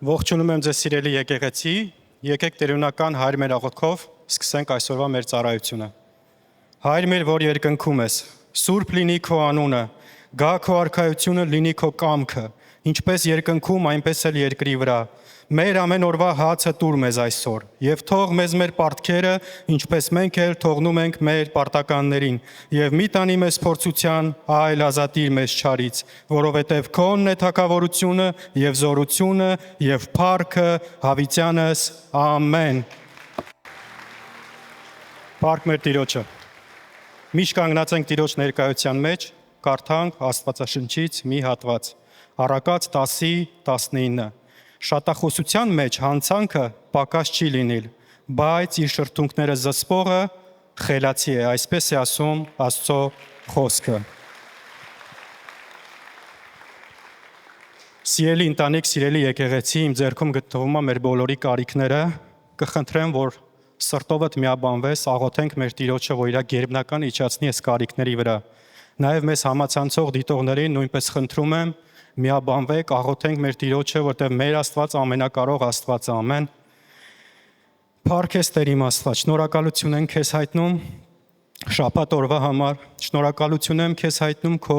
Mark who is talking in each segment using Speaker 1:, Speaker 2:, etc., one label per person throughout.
Speaker 1: Ողջունում եմ ձեզ սիրելի եկեղեցի, եկեք տերունական Հայր մեր աղոթքով սկսենք այսօրվա մեր ծառայությունը։ Հայր մեր, որ երկնքում ես, սուրբ լինի քո անունը, գա քո արքայությունը, լինի քո կամքը, ինչպես երկնքում, այնպես էլ երկրի վրա։ Մեր ամեն օրվա հացը տուր մեզ այսօր, եւ թող մեզ մեր պարտքերը, ինչպես մենք էլ թողնում ենք մեր պարտականներին, եւ մի տանի մեզ փորձության, այլ ազատիր մեզ չարից, որովհետեւ քոնն է թագավորությունը եւ զորությունը եւ փառքը հավիտյանս, ամեն։ Փառք մեր Տիրոջը։ Միշտ կանգնած ենք Տիրոջ ներկայության մեջ, կարդանք Աստվածաշնչից մի հատված։ Առակաց 10:19 Շատախոսության մեջ հանցանքը պակաս չի լինել, բայց իր շրթունքները զսպողը խելացի է, այսպես է ասում Աստծո խոսքը։ Սիրելի ընտանիք, սիրելի եկեղեցի, իմ ձեռքում գտնվում է մեր բոլորի կարիքները, կխնդրեմ, որ սրտովդ միաբանվես, աղոթենք մեր Տիրոջը, որ իր գերբնական իջացնի այս կարիքների վրա։ Նաև մեզ համացանցող դիտողներին նույնպես խնդրում եմ, միաբանվեք, աղոթենք մեր Տիրոջը, որտեղ մեր Աստված ամենակարող Աստված է, ամեն։ Փառք ես Տեր իմ Աստված, շնորհակալություն եմ քեզ հայտնում շաբաթ օրվա համար, շնորհակալություն եմ քեզ հայտնում քո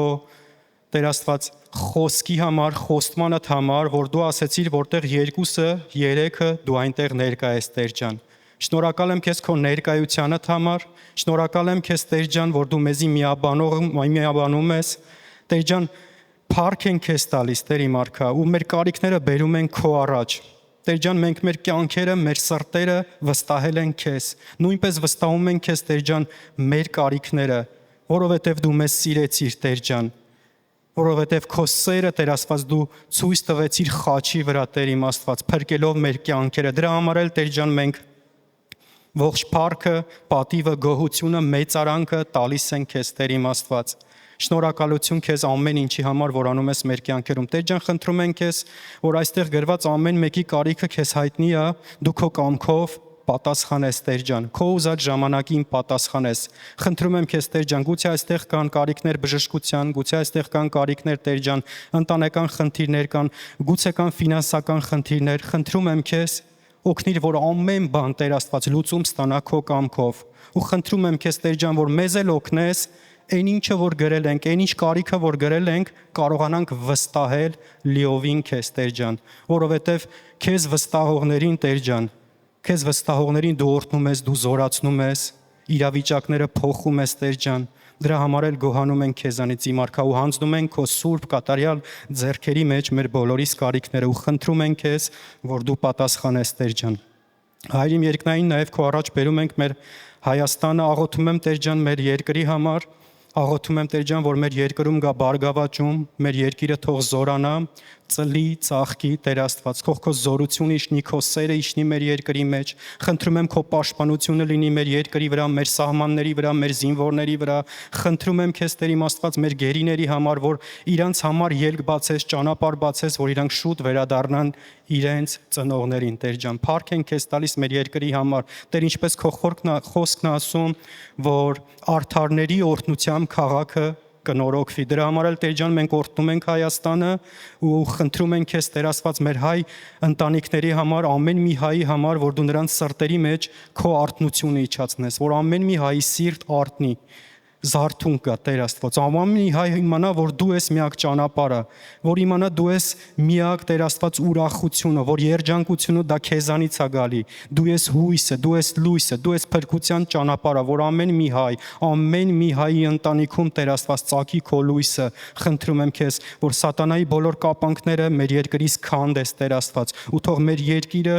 Speaker 1: Տեր Աստված խոսքի համար, խոստմանդ համար, որ դու ասեցիր, որտեղ երկուսը, երեքը դու այնտեղ ներկա ես, Տեր ջան։ Շնորհակալ եմ քեզ քո ներկայությանդ համար, շնորհակալ եմ քեզ Տեր ջան, որ դու մեզի միաբանում ես, Տեր ջան, փառք ենք քեզ տալիս, Տեր իմ արքա, ու մեր կարիքները բերում են քո առաջ։ Տեր ջան, մենք մեր կյանքերը, մեր սրտերը վստահել ենք քեզ, նույնպես վստահում ենք քեզ, Տեր ջան, մեր կարիքները, որովհետև դու մեզ սիրեցիր, Տեր ջան, որովհետև քո սերը, Տեր Աստված, դու ցույց տվեցիր խաչի վրա, Տեր իմ Աստված, փրկելով մեր կյանքերը։ Դրա համար էլ, Տեր ջան, մենք ողջ փառքը, պատիվը, գոհությունը, մեծարանքը տալիս ենք քեզ, Տեր իմ Աստված։ Շնորհակալություն քեզ ամեն ինչի համար, որ անում ես մեր կյանքերում։ Տեր ջան, խնդրում ենք քեզ, որ այստեղ գրված ամեն մեկի կարիքը քեզ հայտնի է, դու քո կամքով պատասխանես, Տեր ջան, քո ուզած ժամանակին պատասխանես։ Խնդրում եմ քեզ, Տեր ջան, գուցե այստեղ կան կարիքներ բժշկության, գուցե այստեղ կան կարիքներ, Տեր ջան, ընտանեկան խնդիրներ կան, գուցե կան ֆինանսական խնդիրներ։ Խնդրում եմ քեզ, օգնիր, որ ամեն բան, Տեր Աստված, լուծում ստանա քո կամքով։ Ու խնդրում եմ քեզ, Տեր ջան, որ մեզ էլ օգնես, այն ինչը որ գրել ենք, այն ինչ կարիքը որ գրել ենք, կարողանանք վստահել լիովին քեզ, Տեր ջան, որովհետև քեզ վստահողներին, Տեր ջան, քեզ վստահողներին դու օրհնում ես, դու զորացնում ես, իրավիճակները փոխում ես, Տեր ջան։ Դրա համար էլ գոհանում ենք քեզանից իմ արքա ու հանձնում ենք քո սուրբ կատարյալ ձեռքերի մեջ մեր բոլորիս կարիքները ու խնդրում ենք քեզ, որ դու պատասխանես, Տեր ջան։ Հայր իմ երկնային, նաև քո առաջ բերում ենք մեր Հայաստանը, աղոթում եմ, Տեր ջան, մեր երկրի համար, աղոթում եմ, Տեր ջան, որ մեր երկրում գա բարգավաճում, մեր երկիրը թող զորանա, ծլի, ծաղկի, Տեր Աստված, թող քո զորությունը իջնի, քո սերը իջնի մեր երկրի մեջ։ Խնդրում եմ քո պաշտպանությունը լինի մեր երկրի վրա, մեր սահմանների վրա, մեր զինվորների վրա։ Խնդրում եմ քեզ, Տեր իմ Աստված, մեր գերիների համար, որ իրանց համար ելք բացես, ճանապարհ բացես, որ իրանք շուտ վերադառնան իրենց ծնողներին, Տեր ջան։ Փառք ենք քեզ տալիս մեր երկրի համար։ Տեր, ինչպես քո խոսքն ասում, որ արդարների օրհնությամբ քաղաքը կնորոգվի։ Դրա համար էլ, Տեր ջան, մենք օրհնում ենք Հայաստանը ու խնդրում ենք քեզ, Տեր Աստված, մեր հայ ընտանիքների համար, ամեն մի հայի համար, որ դու նրանց սրտերի մեջ քո արթնությունը իջացնես, որ ամեն մի հայի սիրտ արթնի, զարթուն կա, Տեր Աստված, ամեն մի հայ իմանա, որ դու ես միակ ճանապարհը, որ իմանա դու ես միակ, Տեր Աստված, ուրախությունը, որ երջանկությունը դա քեզանից է գալի, դու ես հույսը, դու ես լույսը, դու ես փրկության ճանապարհը, որ ամեն մի հայի ընտանիքում, Տեր Աստված, ծագի քո լույսը։ Խնդրում եմ քեզ, որ սատանայի բոլոր կապանքները մեր երկրից քանդես, Տեր Աստված, ու թող մեր երկիրը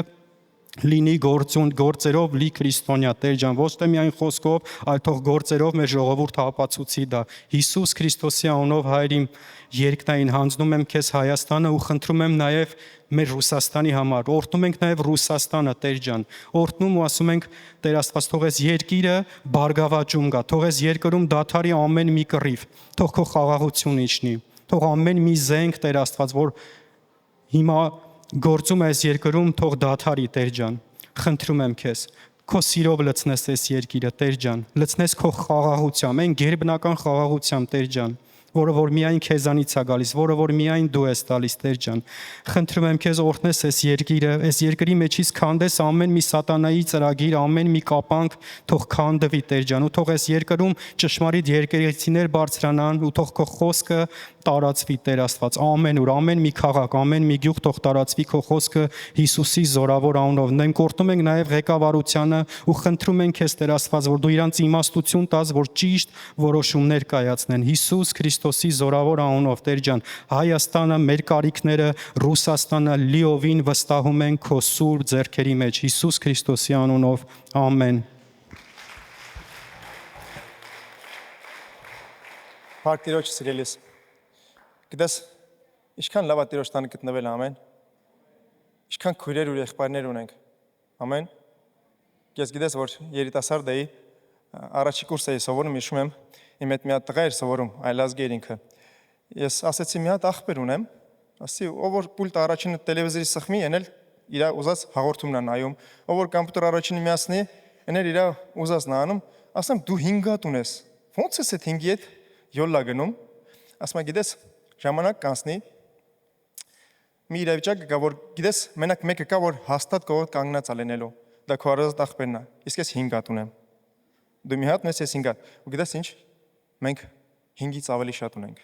Speaker 1: լինի գործերով լի քրիստոնյա, Տեր ջան, ոչ թե միայն խոսքով, այլ թող գործերով մեր ժողովուրդը ապացուցի դա։ Հիսուս Քրիստոսի անունով, Հայր իմ երկնային, հանձնում եմ քեզ Հայաստանը ու խնդրում եմ նաև մեր Ռուսաստանի համար։ Օրհնում ենք նաև Ռուսաստանը, Տեր ջան։ Օրհնում ու ասում ենք, Տեր Աստված, թող այս երկիրը բարգավաճում գա, թող այս երկրում դադարի ամեն մի կռիվ, թող քո խաղաղություն իջնի, թող ամեն մի զենք, Տեր Աստված, որ հիմա գործում այս երկրում, թող դադարի, Տեր ջան։ Խնդրում եմ քեզ, քո սիրով լցնես այս երկիրը, Տեր ջան, լցնես քո խաղաղությամբ, այն գերբնական խաղաղությամբ, Տեր ջան, որը որ միայն քեզանից է գալիս, որը որ միայն դու ես տալիս, Տեր ջան։ Խնդրում եմ քեզ օրհնես այս երկիրը, այս երկրի մեջից քանդես ամեն մի սատանայի ծրագիր, ամեն մի կապանք թող քանդվի, Տեր ջան, ու թող այս երկրում ճշմարիտ եկեղեցիներ բարձրանան, ու թող քո խոսքը տարածվի, Տեր Աստված, ամեն ուր, ամեն մի քաղաք, ամեն մի գյուղ թող տարածվի քո խոսքը Հիսուսի զորավոր անունով։ Մենք կորտում ենք նաև ղեկավարությանը ու խնդրում ենք քեզ, Տեր Աստված, որ դու իրանց իմաստություն տաս, որ ճիշտ որոշումներ կայացնեն Հիսուս Քրիստոսի զորավոր անունով, Տեր ջան։ Հայաստանը, մեր կարիքները, Ռուսաստանը լիովին վստահում են քո սուրբ ձեռքերի մեջ, Հիսուս Քրիստոսի անունով, ամեն։
Speaker 2: Փառք Տիրոջ սիրելիս։ Գիտես, ինչքան լավ է Տիրոջ տանը գտնվել, ամեն։ Ինչքան քույրեր ու եղբայրներ ունենք։ Ամեն։ Ես գիտես, որ երիտասարդ էի, առաջի կուրս էի սովորում, հիշում եմ, իմ հետ մի հատ տղա էր սովորում, այլազգի էր ինքը։ Ես ասեցի մի հատ աղբեր ունեմ, ասի, ով որ պուլտը առաջինը տելևիզորի սխմի, ենել իր ուզած հաղորդումն է նայում, ով որ կամպյուտեր առաջինը միացնի, ենել իր ուզածն է անում, ասեմ դու 5 հատ ունես։ Ոնց ես այդ 5-ի հետ յոլլա գնում։ Ասում եմ, գիտես, ժամանակ կանցնի։ Մի իրավիճակ կա, որ գիտես, մենակ մեկը կա, որ հաստատ կողոտ կանգնած է լինելու։ Դա քո առանց աղբերն է։ Իսկ ես 5 հատ ունեմ։ Դու մի հատ ունես, ես 5 հատ։ Ու գիտես ինչ։ Մենք 5-ից ավելի շատ ունենք։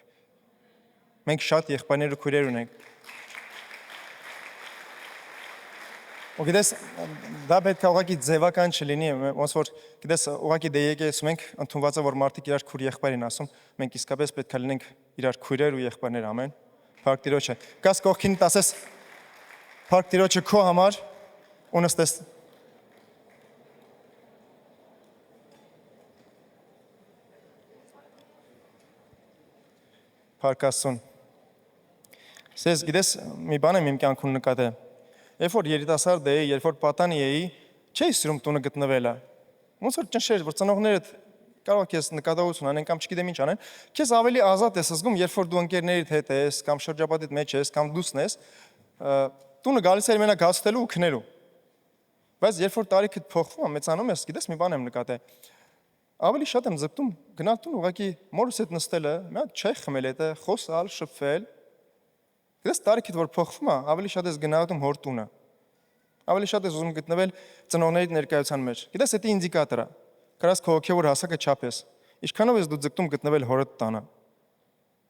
Speaker 2: Մենք շատ եղբայրներ ու քույրեր ունենք։ Ու գիտես, դա պետք է ուղղակի ձևական չլինի, ոնց որ գիտես, ուղղակի դե եկեղեցում ենք, ընդունված է, որ մարդիկ իրար քույր եղբայր են ասում, մենք իսկապես պետք է լինենք իրար քույրեր ու եղբայրներ, ամեն։ Փառք Տիրոջը։ Գաս կողքինդ ասես, փառք Տիրոջը քո համար, ու նստես։ Փառք Աստծուն։ Սես գիտես, մի բան եմ իմ կյանքում նկատել։ Երբ որ երիտասարդ էի, երբ որ պատանի էի, չէի սիրում տունը գտնվելը։ Ոնց որ ճնշեր, որ ծնողներդ կարող ես նկատողություն անեն կամ չգիտեմ ինչ անեն, քեզ ավելի ազատ ես զգում, երբ որ դու ընկերներիդ հետ ես, կամ շրջապատիդ մեջ ես, կամ դուսն ես, տունը գալիս է մենակ հացտելու ու քնելու։ Բայց երբ որ տարիքդ փոխվում է, մեծանում ես, գիտես մի բան եմ նկատել։ Ավելի շատ եմ ձգտում գնալ տուն ուղղակի մորս հետ նստելը, մի հատ չայ խմել հետը, խոսալ, շփվել։ Գիտես տարիքդ որ փոխվում է, ավելի շատ ես գնահատում հոր տունը։ Ավելի շատ ես ուզում գտնվել ծնողների ներկայության մեջ։ Գիտես, դա ինդիկատոր է։ Կարաս քո հոգևոր հասակը չափես։ Ինչքանով ես դու ձգտում գտնվել հորդ տանը։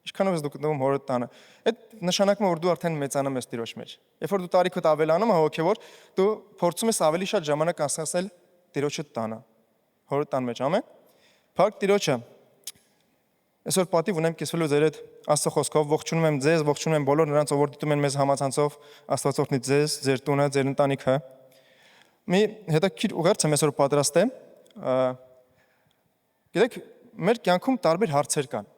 Speaker 2: Ինչքանով ես դու գտնվում հորդ տանը։ Այդ նշանակում է, որ դու արդեն մեծանում ես Տիրոջ մեջ։ Երբ որ դու տարիքդ ավելանում է հոգևոր, դու փորձում ես ավելի շատ ժամանակ անցկացնել Տիրոջը տանը։ Հորդ տան մեջ, ամեն։ Փառք Տիրոջը։ Այսօր պատիվ ունեմ կիսվելու ձեր հետ Աստծո խոսքով, ողջունում եմ ձեզ, ողջունում եմ բոլոր նրանց, ով դիտում են մեզ համացանցով, Աստված օրհնի ձեզ, ձեր տունը, ձեր ընտանիքը։ Մի հետաքրքիր ուղերձ եմ այսօր պատրաստել։ Գիտեք, մեր կյանքում տարբեր հարցեր կան։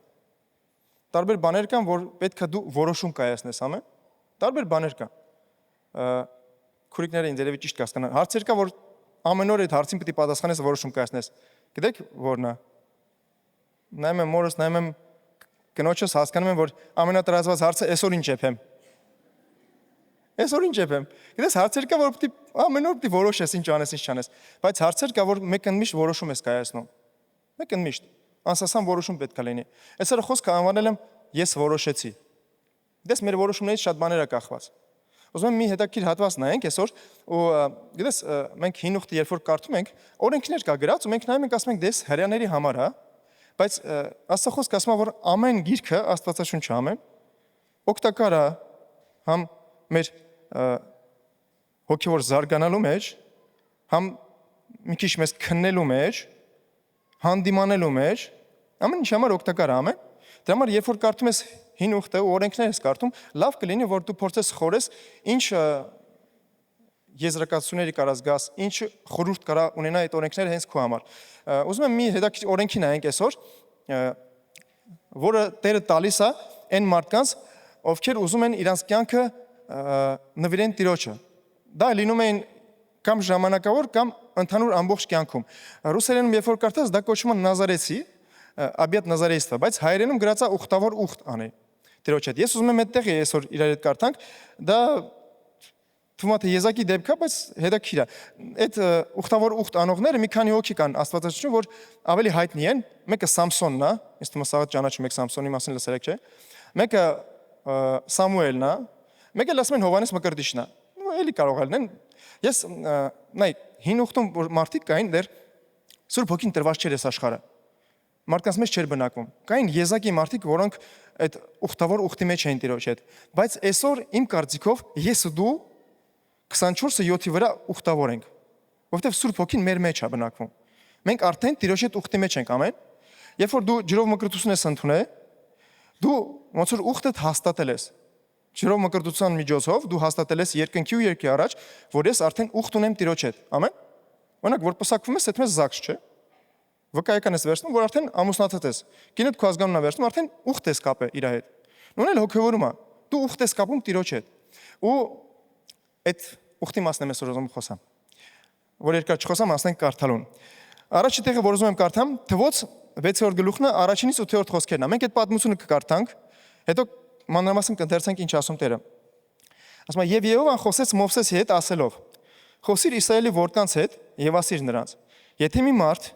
Speaker 2: Տարբեր բաներ կան, որ պետք է դու որոշում կայացնես, ամեն։ Տարբեր բաներ կան։ Քուրիկները ինձ երևի ճիշտ կհասկանան։ Հարցեր կա, որ ամեն օր այդ հարցին պետք է պատասխանես, որոշում կայացնես։ Գիտեք, որն է։ Նայում եմ մորս, նայում եմ կնոջս, հասկանում եմ, որ ամենատրածված հարցը այսօր ինչ եփեմ։ Այսօր ինչ եփեմ։ Գիտես, հարցեր կա, որ պետք է ամեն օր պետք է որոշես ինչ անես, ինչ չանես, բայց հարցեր կա, որ մեկ ընդմիշտ որոշում ես կայացնում։ Մեկ ընդմիշտ անսասան որոշում պետք է լինի։ Այսօր խոսքը անվանել եմ ես որոշեցի։ Գիտես, մեր որոշումներից շատ բաներ է կախված։ Ուզում եմ մի հետաքրքիր հատված նայենք այսօր, ու գիտես, մենք հին ուխտը երբ որ կարդում ենք, օրենքներ կա գրած, ու մենք նայում ենք, ասում ենք, դες հрьяաների համար, հա։ Բայց Աստծո խոսքը ասում է, որ ամեն գիրքը Աստվածաշունչը ամեն օգտակար է համ մեր հոգևոր զարգանալու մեջ, համ մի քիչ մեզ քննելու մեջ, հանդիմանելու մեջ, ամեն ինչ համար օգտակար է ամեն։ Դրա համար երբ որ կարդում ես հին ուխտը ու օրենքներ ես կարդում, լավ կլինի, որ դու փորձես խորես ինչ եզրակացությունների կարաս գաս, ինչ խորհուրդ կարա ունենա այդ օրենքները հենց քո համար։ Ուզում եմ մի հետաքրքիր օրենքի նայենք այսօր, որը Տերը տալիս է այն մարդկանց, ովքեր ուզում են իրանց կյանքը նվիրեն Տիրոջը։ Դա լինում է կամ ժամանակավոր, կամ ընդհանուր ամբողջ կյանքում։ Ռուսերենում երբ որ կարդաս, դա կոչվում է նազարեցի, Աբիատ նազարեստը, բայց հայերենում գրած է ուխտավոր ուխտ անի Տիրոջ հետ։ Ես ուզում եմ այդտեղ այսօր իրար հետ կարդանք, դա թվում է թե եզակի դեպք է, բայց հետաքրքիր է։ Այդ ուխտավոր ուխտ անողները մի քանի հոգի կան Աստվածաշնչում, որ ավելի հայտնի են։ Մեկը Սամսոնն է, ես թվում է սա ճանաչում եք Սամսոնի մասին լսել եք, չէ՞։ Մեկը Սամուելն է, մեկը ասում են Հովանես Մկրտիչն է։ Էլի կարող է լինեն։ Ես նայ հին ուխտում որ մարդիկ կային դեռ Սուրբ Հոգին տրված չէր այս աշխարհը։ Մարդկանց մեջ չէր բնակվում։ Կային եզակի մարդիկ, որոնք այդ ուխտավոր ուխտի մեջ էին Տիրոջ հետ։ Բայց այսօր իմ կարծիքով ես ու դու 24-ը 7-ի վրա ուխտավոր ենք, որովհետև Սուրբ Հոգին մեր մեջ է բնակվում։ Մենք արդեն Տիրոջ հետ ուխտի մեջ ենք, ամեն։ Երբ որ դու ջրով մկրտություն ես ընդունել, դու ոնց որ ուխտդ հաստատել ես։ Ջրով մկրտության միջոցով դու հաստատել ես երկնքի ու երկրի առաջ, որ ես արդեն ուխտ ունեմ Տիրոջ հետ, ամեն։ Օրինակ, որ պսակվում ես, այդ մեզ զաքս չէ։ Վկայական ես վերցնում, որ արդեն ամուսնացած ես։ Կինդ քո ազգանունն է վերցնում, արդեն ուխտ ես կապել իր հետ։ Նույնն էլ հոգևորում է։ Դու ուխտ ես կապում Տիրոջ հետ։ Ու այդ ուխտի մասն եմ այսօր ուզում խոսամ։ Որ երկար չխոսամ, ասենք կարդալուն։ Առաջի տեղը, որ ուզում եմ կարդամ, Թվոց 6-րդ գլուխն է, առաջինից 8-րդ խոսքերն է։ Մենք այդ պատմությունը կկարդանք, հետո մանրամասն կընթերցենք ինչ ասում Տերը։ Ասում է, եւ Եհովան խոսեց Մովսեսի հետ ասելով. Խոսիր Իսրայելի որդկանց հետ եւ ասիր նրանց. Եթե մի մարդ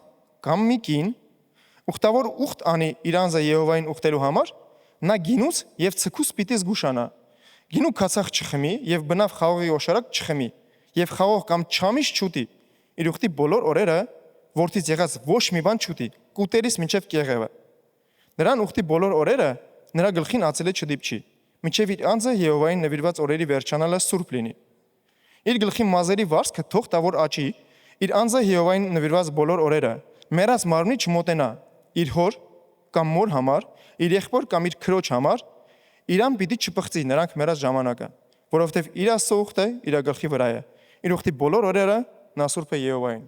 Speaker 2: կամ մի կին ուխտավոր ուխտ անի իր անձը Եհովային ուխտելու համար, նա գինուց եւ ցկուց պիտի զգուշանա։ Գինու քացախ չխմի եւ բնավ խաղողի օշարակ չխմի եւ խաղող կամ չամիչ չուտի։ Իր ուխտի բոլոր օրերը որդից եղած ոչ մի բան չուտի, կուտերից մինչև կեղևը։ Նրան ուխտի բոլոր օրերը նրա գլխին ածելը չդիպչի, մինչև իր անձը Եհովային նվիրված օրերի վերջանալը սուրբ լինի։ Իր գլխի մազերի վարձքը թող տավոր աճի, իր անձը Եհովային նվիրված բոլոր օրերը, մեռած մարմնի չմոտենա, իր հոր կամ մոր համար, իր եղբոր կամ իր քրոջ համար, իրան պիտի չփխծի նրանք մեռած ժամանակը, որովհետև իր Աստծո ուխտը իր գլխի վրա է։ Իր ուխտի բոլոր օրերը նա սուրբ է Եհովային։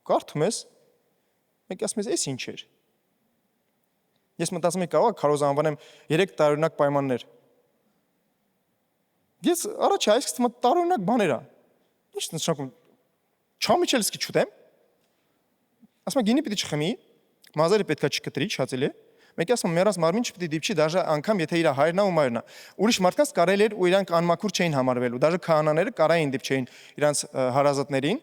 Speaker 2: Կարդում ես, մեկ ասում ես, էս ինչ էր։ Ես մտածում եմ կարող քարոզ անվանեմ 3 տարօրինակ պայմաններ։ Ես առաջ այս տարօրինակ բաներ է։ Ինչ նշանակում։ Չամիչել սկի չուտեմ։ Ասում եմ գինի պիտի չխմի, մազերը պետքա չկտրի, չածելի։ Մեկը ասում մեռած մարմին չպիտի դիպչի, դաժե անգամ եթե իր հայրն է ու մայրն է։ Ուրիշ մարդկանց կարելի էր ու իրանք անմաքուր չէին համարվելու, դաժե քահանաները կարային դիպչեին իրանց հարազատներին,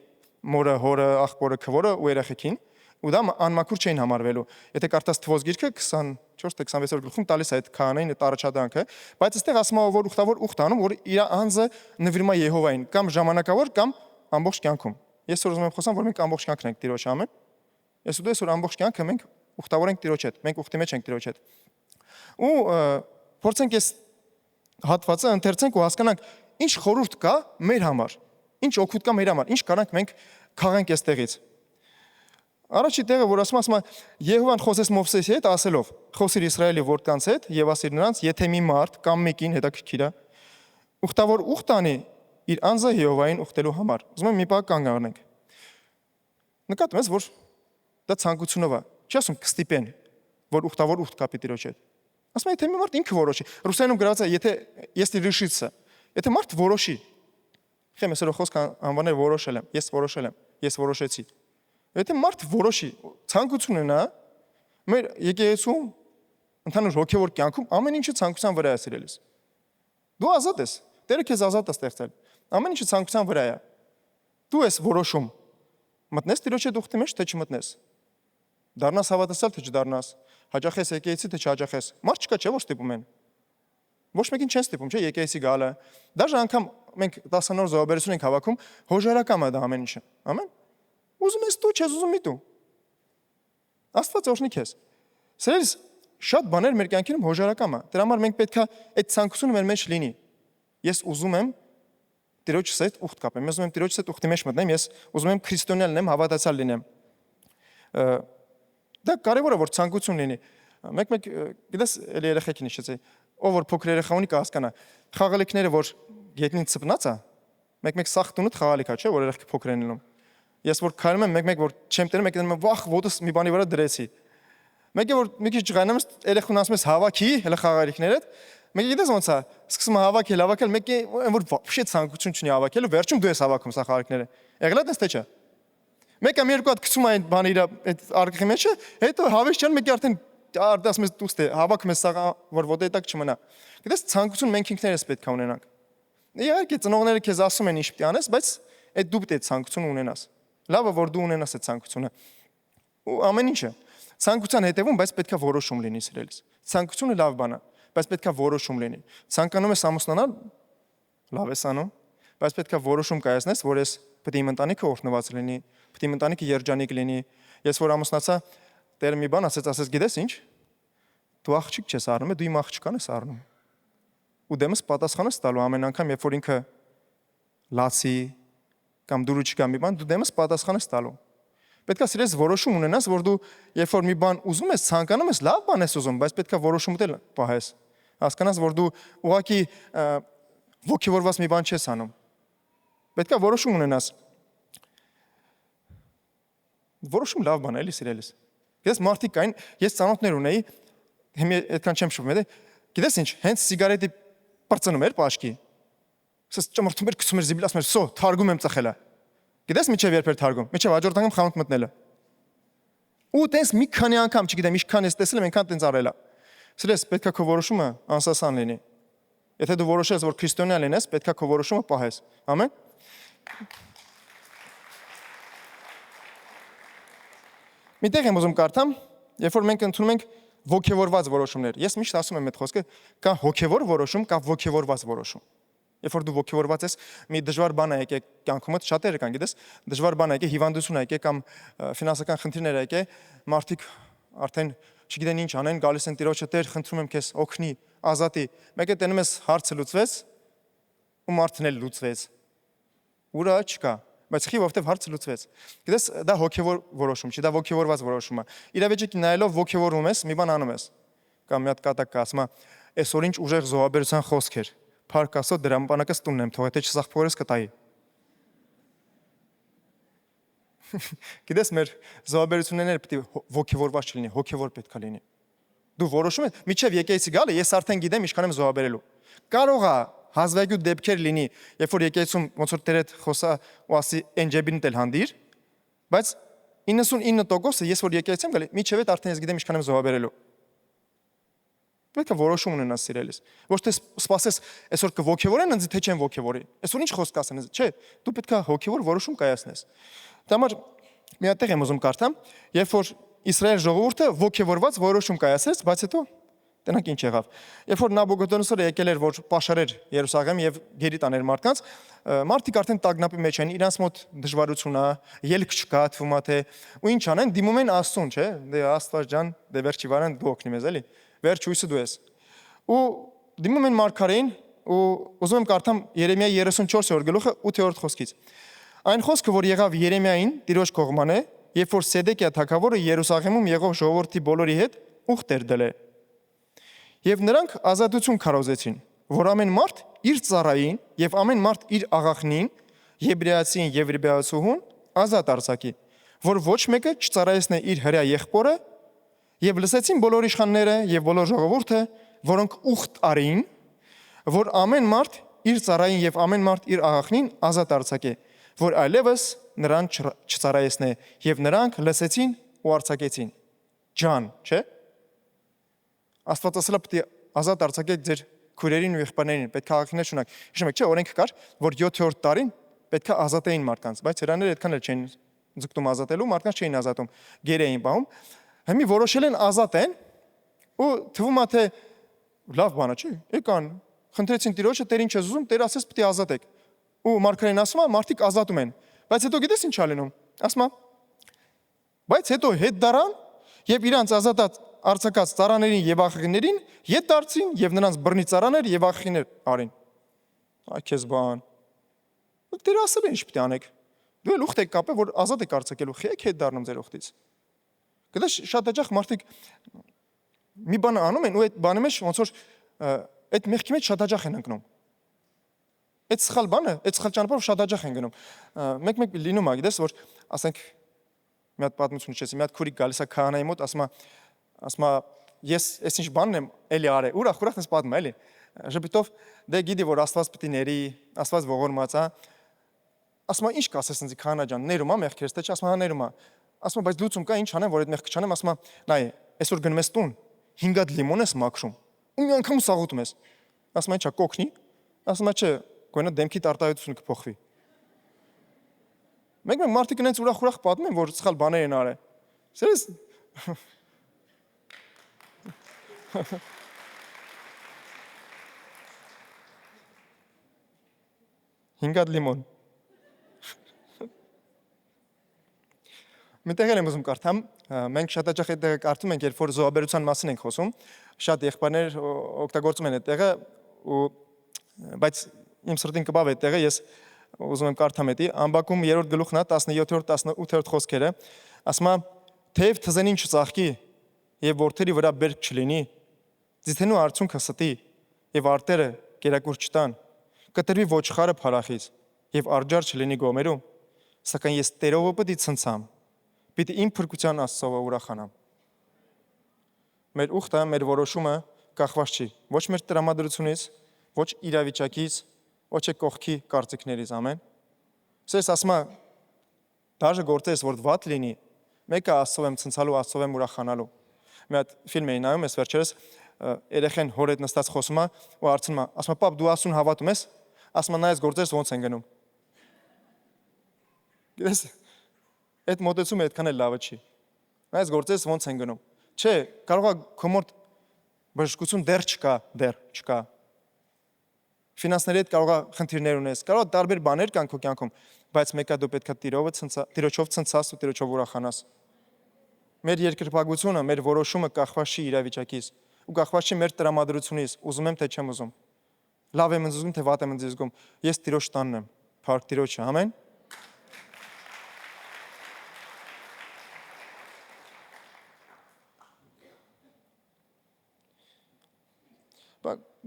Speaker 2: մորը, հորը, աղբորը, քվորը ու երեխեքին, ու դա անմաքուր չէին համարվելու։ Եթե կարդաս Թվոց գիրքը 24-26-րդ գլխում տալիս է այդ քահանային այդ առաջադրանքը, բայց այստեղ ասում է որ ուխտավոր ուխտ անում, որ իր անձը նվիրում է Եհովային, կամ ժամանակավոր, կամ ամբողջ կյանքում։ Ես ուզում եմ խոսամ, որ մենք ամբողջ կյանքն ենք Տիրոջ, ամեն։ Ես ու դու այսօր ամբողջ կյանքը մենք ուխտավոր ենք Տիրոջ հետ, մենք ուխտի մեջ ենք Տիրոջ հետ։ Ու փորձենք այս հատվածը ընթերցենք ու հասկանանք ինչ խորհուրդ կա մեր համար, ինչ օգուտ կա մեր համար, ինչ կարանք մենք քաղենք այստեղից։ Առաջի տեղը, որ ասում է Եհովան խոսեց Մովսեսի հետ ասելով. Խոսիր Իսրայելի որդկանց հետ եւ ասիր նրանց, եթե մի մարդ կամ մեկին հետաքրքիր է ուխտավոր ուխտ անի իր անձը Եհովային ուխտելու համար։ Ուզում եմ մի բան կանգ առնենք։ Նկատում ես, որ դա ցանկությունով է։ Չի ասում կստիպեն, որ ուխտավոր ուխտ կապի Տիրոջ հետ։ Ասում է, եթե մի մարդ ինքը որոշի։ Ռուսերենում գրված է, եթե если решится, եթե մարդ որոշի։ Խեմ այսօր խոսք անվանել որոշել եմ, ես որոշել եմ, ես որոշեցի։ Եթե մարդ որոշի, ցանկություն ունենա, մեր եկեղեցում ընդհանուր հոգևոր կյանքում ամեն ինչը ցանկության վրա է սիրելիս։ Դու ազատ ես, Տերը քեզ ազատ է ստեղծել։ Ամեն ինչը ցանկության վրա է։ Դու ես որոշում։ Մտնես Տիրոջ հետ ուխտի մեջ, թե չմտնես։ Դառնաս հավատացյալ, թե չդառնաս։ Հաճախես եկեղեցի, թե չհաճախես։ Մարդ չկա, չէ՞ որ ստիպում են։ Ոչ մեկին չեն ստիպում, չէ՞, եկեղեցի գալը։ Դաժե անգամ մենք 10 նոր զոհաբերություն ենք հավաքում, հոժարակամ է դա ամեն ինչը։ Ամեն։ Ուզում ես դու, չես ուզում մի դու։ Աստված օրհնի քեզ։ Սերես շատ բաներ մեր կյանքում հոժարակամ է։ Դրա համար մենք պետքա այդ ցանկությունը մեր մեջ լինի։ Ես ուզում եմ Տիրոջ հետ ուխտ կապեմ։ Ես ուզում եմ Տիրոջ հետ ուխտի մեջ մտնեմ, ես ուզում եմ քրիստոնյա լինեմ, հավատացյալ լինեմ։ Դա կարևոր է որ ցանկություն լինի։ Մեկ գիտես, էլի երեխեքին հիշեցի, ով որ փոքր երեխա ունի կհասկանա։ Խաղալիքները որ գետնին ծպնած է, մեկ սախ տունդ խաղալիք է, չէ՞, որ երեխեք փոքր են լինում։ Ես որ քայլում եմ, մեկ որ չեմ տերում, մեկ դնում վախ, ոտս մի բանի վրա դրեցի։ Մեկը որ մի քիչ ջղայնում ես, երեխուն ասում ես հավաքի, հələ խաղալիքներդ։ Մեկը գիտես ոնց է, սկսում է հավաքել, մեկը որ вообще ցանկություն չունի հավաքելու, վերջում դու ես հավաքում սա խաղալիքները։ Եղել է դες թե չէ։ Մեկը մի երկու հատ գցում է այդ բանը իր այդ արկղի մեջը, հետո հավես չան, մեկը արդեն ասում ես դուստե, հավաքում ես սա որ ոտե տակ չմնա։ Գիտես ցանկություն մենք ինքներս պետք է ունենանք։ Իհարկե ծնողները քեզ ասում են ինչ պետք է անես, բայց այդ դու պետք է ցանկություն ունենաս։ Լավը որ դու ունենաս այդ ցանկությունը։ Ու ամեն ինչը ցանկության հետևում, բայց պետք է որոշում լինի սիրելիս։ Ցանկությունը լավ բան է, բայց պետք է որոշում լինի։ Ցանկանում ես ամուսնանալ, լավ ես անում, բայց պետք է որոշում կայացնես, որ ես պետք է իմ ընտանիքը օրհնված լինի, պետք է իմ ընտանիքը երջանիկ լինի։ Ես որ ամուսնացա, Տերը մի բան ասեց, գիտես ինչ։ Դու աղջիկ չես առնում, դու իմ աղջկան ես առնում։ Ու դեմս պատասխան ես տալու ամեն անգամ, երբ որ ինքը լացի կամ դուրը չկա մի բան, դու դեմս պատասխան ես տալու։ Պետք է սիրես որոշում ունենաս, որ դու երբ որ մի բան ուզում ես, ցանկանում ես, լավ բան ես ուզում, բայց պետք է որոշումդ էլ պահես։ Հասկանաս, որ դու ուղղակի ոգևորված մի բան չես անում։ Պետք է որոշում ունենաս։ Որոշում լավ բան է, էլի սիրելիս։ Գիտես մարդիկ կային, ես ծանոթներ ունեի, հիմա այդքան չեմ շփվում, գիտես ինչ, հենց սիգարետի պրծնում էր պաշկի։ Սա ճմրթում էր, գցում էր զիբիլ, ասում էր, «Սո, թարգում եմ ծխելա»։ Գիտես միջև երբ էր թարգում, միջև հաջորդ անգամ խանութ մտնելը։ Ու տենց մի քանի անգամ, չգիտեմ, ինչքան ես տեսել եմ, այնքան տենց արելա։ Սիրես, պետք է քո որոշումը անսասան լինի։ Եթե դու որոշես, որ քրիստոնյա լինես, պետք է քո որոշումը պահես։ Ամեն։ Միտեղ եմ ուզում կարդամ, երբ որ մենք ընդունում ենք ոգևորված որոշումներ։ Ես միշտ ասում եմ այդ խոսքը, կա հոգևոր որոշում, կա ոգևորված որոշում։ Երբ որ դու ոգևորված ես, մի դժվար բան է եկե կյանքումդ, շատերը կան, գիտես, դժվար բան է եկե, հիվանդություն է եկե կամ ֆինանսական խնդիրներ է եկե, մարդիկ արդեն չգիտեն ինչ անեն, գալիս են Տիրոջը, Տեր, խնդրում եմ քեզ, օգնի, ազատի։ Մեկ է տենում ես հարցը լուծվեց, ու մարդն էլ լուծվեց։ Ուրա չկա, բայց խի որտեվ հարցը լուծվեց։ Գիտես, դա հոգևոր որոշում չի, դա ոգևորված որոշում է։ Իրավիճակի նայելով ոգևորում ես, մի բան անում ես։ Կամ մի հատ կատակ կա, ասում է, այսօր ինչ ուժեղ զոհաբերության խոսք էր։ Փառք Աստծո, դրամապանակս տունն եմ թողել, թե չսախփորես կտայի։ Գիտես, մեր զոհաբերությունները պետք է ոգևորված չլինի, հոգևոր պետք է լինի։ Դու որոշում ես, միջև եկեղեցի գալը, ես արդեն գիտեմ ինչքան եմ զոհաբերելու։ Կարող է հազվագյուտ դեպքեր լինի, երբ որ եկեղեցում ոնց որ Տերը հետ խոսա ու ասի այն ջեբին էլ հանդիր, բայց 99%-ը ես որ եկեղեցի եմ գալի, միջև այդ արդեն ես գիտեմ ինչքան եմ զոհաբերելու։ Պետք է որոշում ունենաս սիրելիս։ Ոչ թե սպասես այսօր կոգևորեն ինձ, թե չեմ ոգևորի։ Այսօր ինչ խոսք ասեն ինձ, չէ, դու պետք է հոգևոր որոշում կայացնես։ Դա համար մի հատ եմ ուզում կարդամ, երբ որ Իսրայել ժողովուրդը ոգևորված որոշում կայացրեց, բայց հետո տենակ ինչ եղավ։ Երբ որ Նաբուկոդոնոսորը եկել էր, որ պաշարեր Երուսաղեմ եւ գերի տաներ մարդկանց, մարդիկ արդեն տագնապի մեջ են, իրանց մոտ դժվարություն է, ելք չկա, թվում է թե ու ինչ անեն, դիմում են Աստծուն, չէ։ Դե Աստված ջան, դե վերջի վարան դու օգնի մեզ, էլի։ Վերջ հույսը դու ես։ Ու դիմում են մարգարեին ու ուզում եմ կարդամ Երեմիայի 34-րդ գլուխը 8-րդ խոսքից։ Այն խոսքը, որ եղավ Երեմիային Տիրոջ կողմանը, երբ որ Սեդեկիա թագավորը Երուսաղեմում եղող ժողովրդի բոլորի հետ ուխտ էր դել։ Եվ նրանք ազատություն քարոզեցին, որ ամեն մարդ իր ծառային եւ ամեն մարդ իր աղախնին, եբրայացին եւ եբրայացուհուն ազատ արձակի, որ ոչ մեկը չծառայեցնե իր հրեա եղբորը, եւ լսեցին բոլոր իշխանները եւ բոլոր ժողովուրդը, որոնք ուխտ արին, որ ամեն մարդ իր ծառային եւ ամեն մարդ իր աղախնին ազատ արձակե, որ այլևս նրան չծառայեցնե, եւ նրանք լսեցին ու արձակեցին։ Ջան, չէ՞։ Աստված ասել է պետք է ազատ արձակեք ձեր քույրերին ու եղբայրներին, պետք է աղախիններ շնորհակ։ Հիշում եք, չէ՞, օրենք կար, որ 7-րդ տարին պետք է ազատեին մարդկանց, բայց հրաները այդքան էլ չէին ձգտում ազատելու, մարդկանց չէին ազատում, գեր էին պահում։ Հիմի որոշել են ազատեն ու թվում է թե լավ բան է, չէ՞։ Եկան, խնդրեցին Տիրոջը, Տեր ինչ ես ուզում, Տեր ասես պետք է ազատեք։ Ու մարգարեն ասում է, մարդիկ ազատում են։ Բայց հետո գիտես ինչ ա լինում։ Ասում է, բայց հետո հետ դարան եւ իրանց ազատած արձակած ծառաներին եւ աղախիներին ետ դարձին եւ նրանց բռնի ծառաներ եւ աղախիներ արին։ Այ քեզ բան։ Տերը ասել է ինչ պետք է անեք։ Դու էլ ուխտ եք կապել, որ ազատ եք արձակելու, խեք հետ դառնում ձեր ուխտից։ Գիտես շատ հաճախ մարդիկ մի բան անում են ու այդ բանի մեջ ոնց որ այդ մեղքի մեջ շատ հաճախ են ընկնում։ Այդ սխալ բանը, այդ սխալ ճանապարհով շատ հաճախ են գնում։ Մեկ լինում է, գիտես, որ ասենք մի հատ պատմություն չես, մի հատ քուրիկ գալիս է քահանայի մոտ, ասում է ես այսինչ բանն եմ էլի արել, ուրախ ես պատմում էլի։ Ժպիտով դե գիտի որ Աստված պիտի ների, Աստված ողորմած է։ Ասում է ինչ կասես ինձ քահանա ջան, ներում է մեղքերս, թե չէ, ասում է հա ներում է։ Ասում է բայց լուծում կա, ինչ անեմ, որ այդ մեղքը չանեմ, ասում է նայ, այսօր գնում ես տուն, 5 հատ լիմոն ես մաքրում։ Ու մի անգամ սաղուտում ես։ Ասում է ինչա կոկնի։ Ասում է չէ, գոնե դեմքի տարտայությունը կփոխվի։ Մեկ մարդիկ այնց ուրախ պատմեն, որ սխալ բաներ են արել։ Սերես Հինգად լիմոն։ Միտեղ եմ ուզում կարդամ, մենք շատ հաճախ այդ տեղը կարդում ենք, երբ որ զոհաբերության մասին ենք խոսում, շատ եղբայրներ օգտագործում են այդ տեղը, բայց իմ սրտին կբավ այդ տեղը, ես ուզում եմ կարդամ էդի, Ամբակում 3-րդ գլուխն է 17-րդ 18-րդ խոսքերը, ասում է, թեև թզենին չծաղկի եւ որդերի վրա բերք չլինի, ձիթենու արցունքը ստի եւ արտերը կերակուր չտան, կտրվի ոչխարը փարախից եւ արջար չլինի գոմերում, սակայն ես Տերովը պիտի ցնցամ, պիտի իմ փրկության Աստծովը ուրախանամ։ Մեր ուխտը, մեր որոշումը կախված չի ոչ մեր տրամադրությունից, ոչ իրավիճակից, ոչ է կողքի կարծիքներից, ամեն։ Սես ասում է, դաժե գործես, որ վատ լինի, մեկը Աստծով եմ ցնցալու, Աստծով եմ ուրախանալու։ Մի հատ ֆիլմ էի նայում, ես վերջերս երեխեն հոր հետ նստած խոսում է ու հարցնում է, ասում է, պապ, դու Աստծուն հավատում ես, ասում է, նայես գործես ոնց են գնում։ Գիտես, այդ մոտեցումը այդքան էլ լավը չի։ Նայես գործես ոնց են գնում։ Չէ, կարող է քո մոտ բժշկություն դեռ չկա։ Ֆինանսների հետ կարող է խնդիրներ ունես, կարող է տարբեր բաներ կան քո կյանքում, բայց մեկը դու պետք է Տիրոջով ցնցաս ու Տիրոջով ուրախանաս։ Մեր երկրպագությունը, մեր որոշումը կախված չի իրավիճակից ու կախված չի մեր տրամադրությունից, ուզում եմ թե չեմ ուզում։ Լավ եմ զգում թե վատ եմ զգում, ես Տիրոջ տանն եմ, փառք Տիրոջը, ամեն։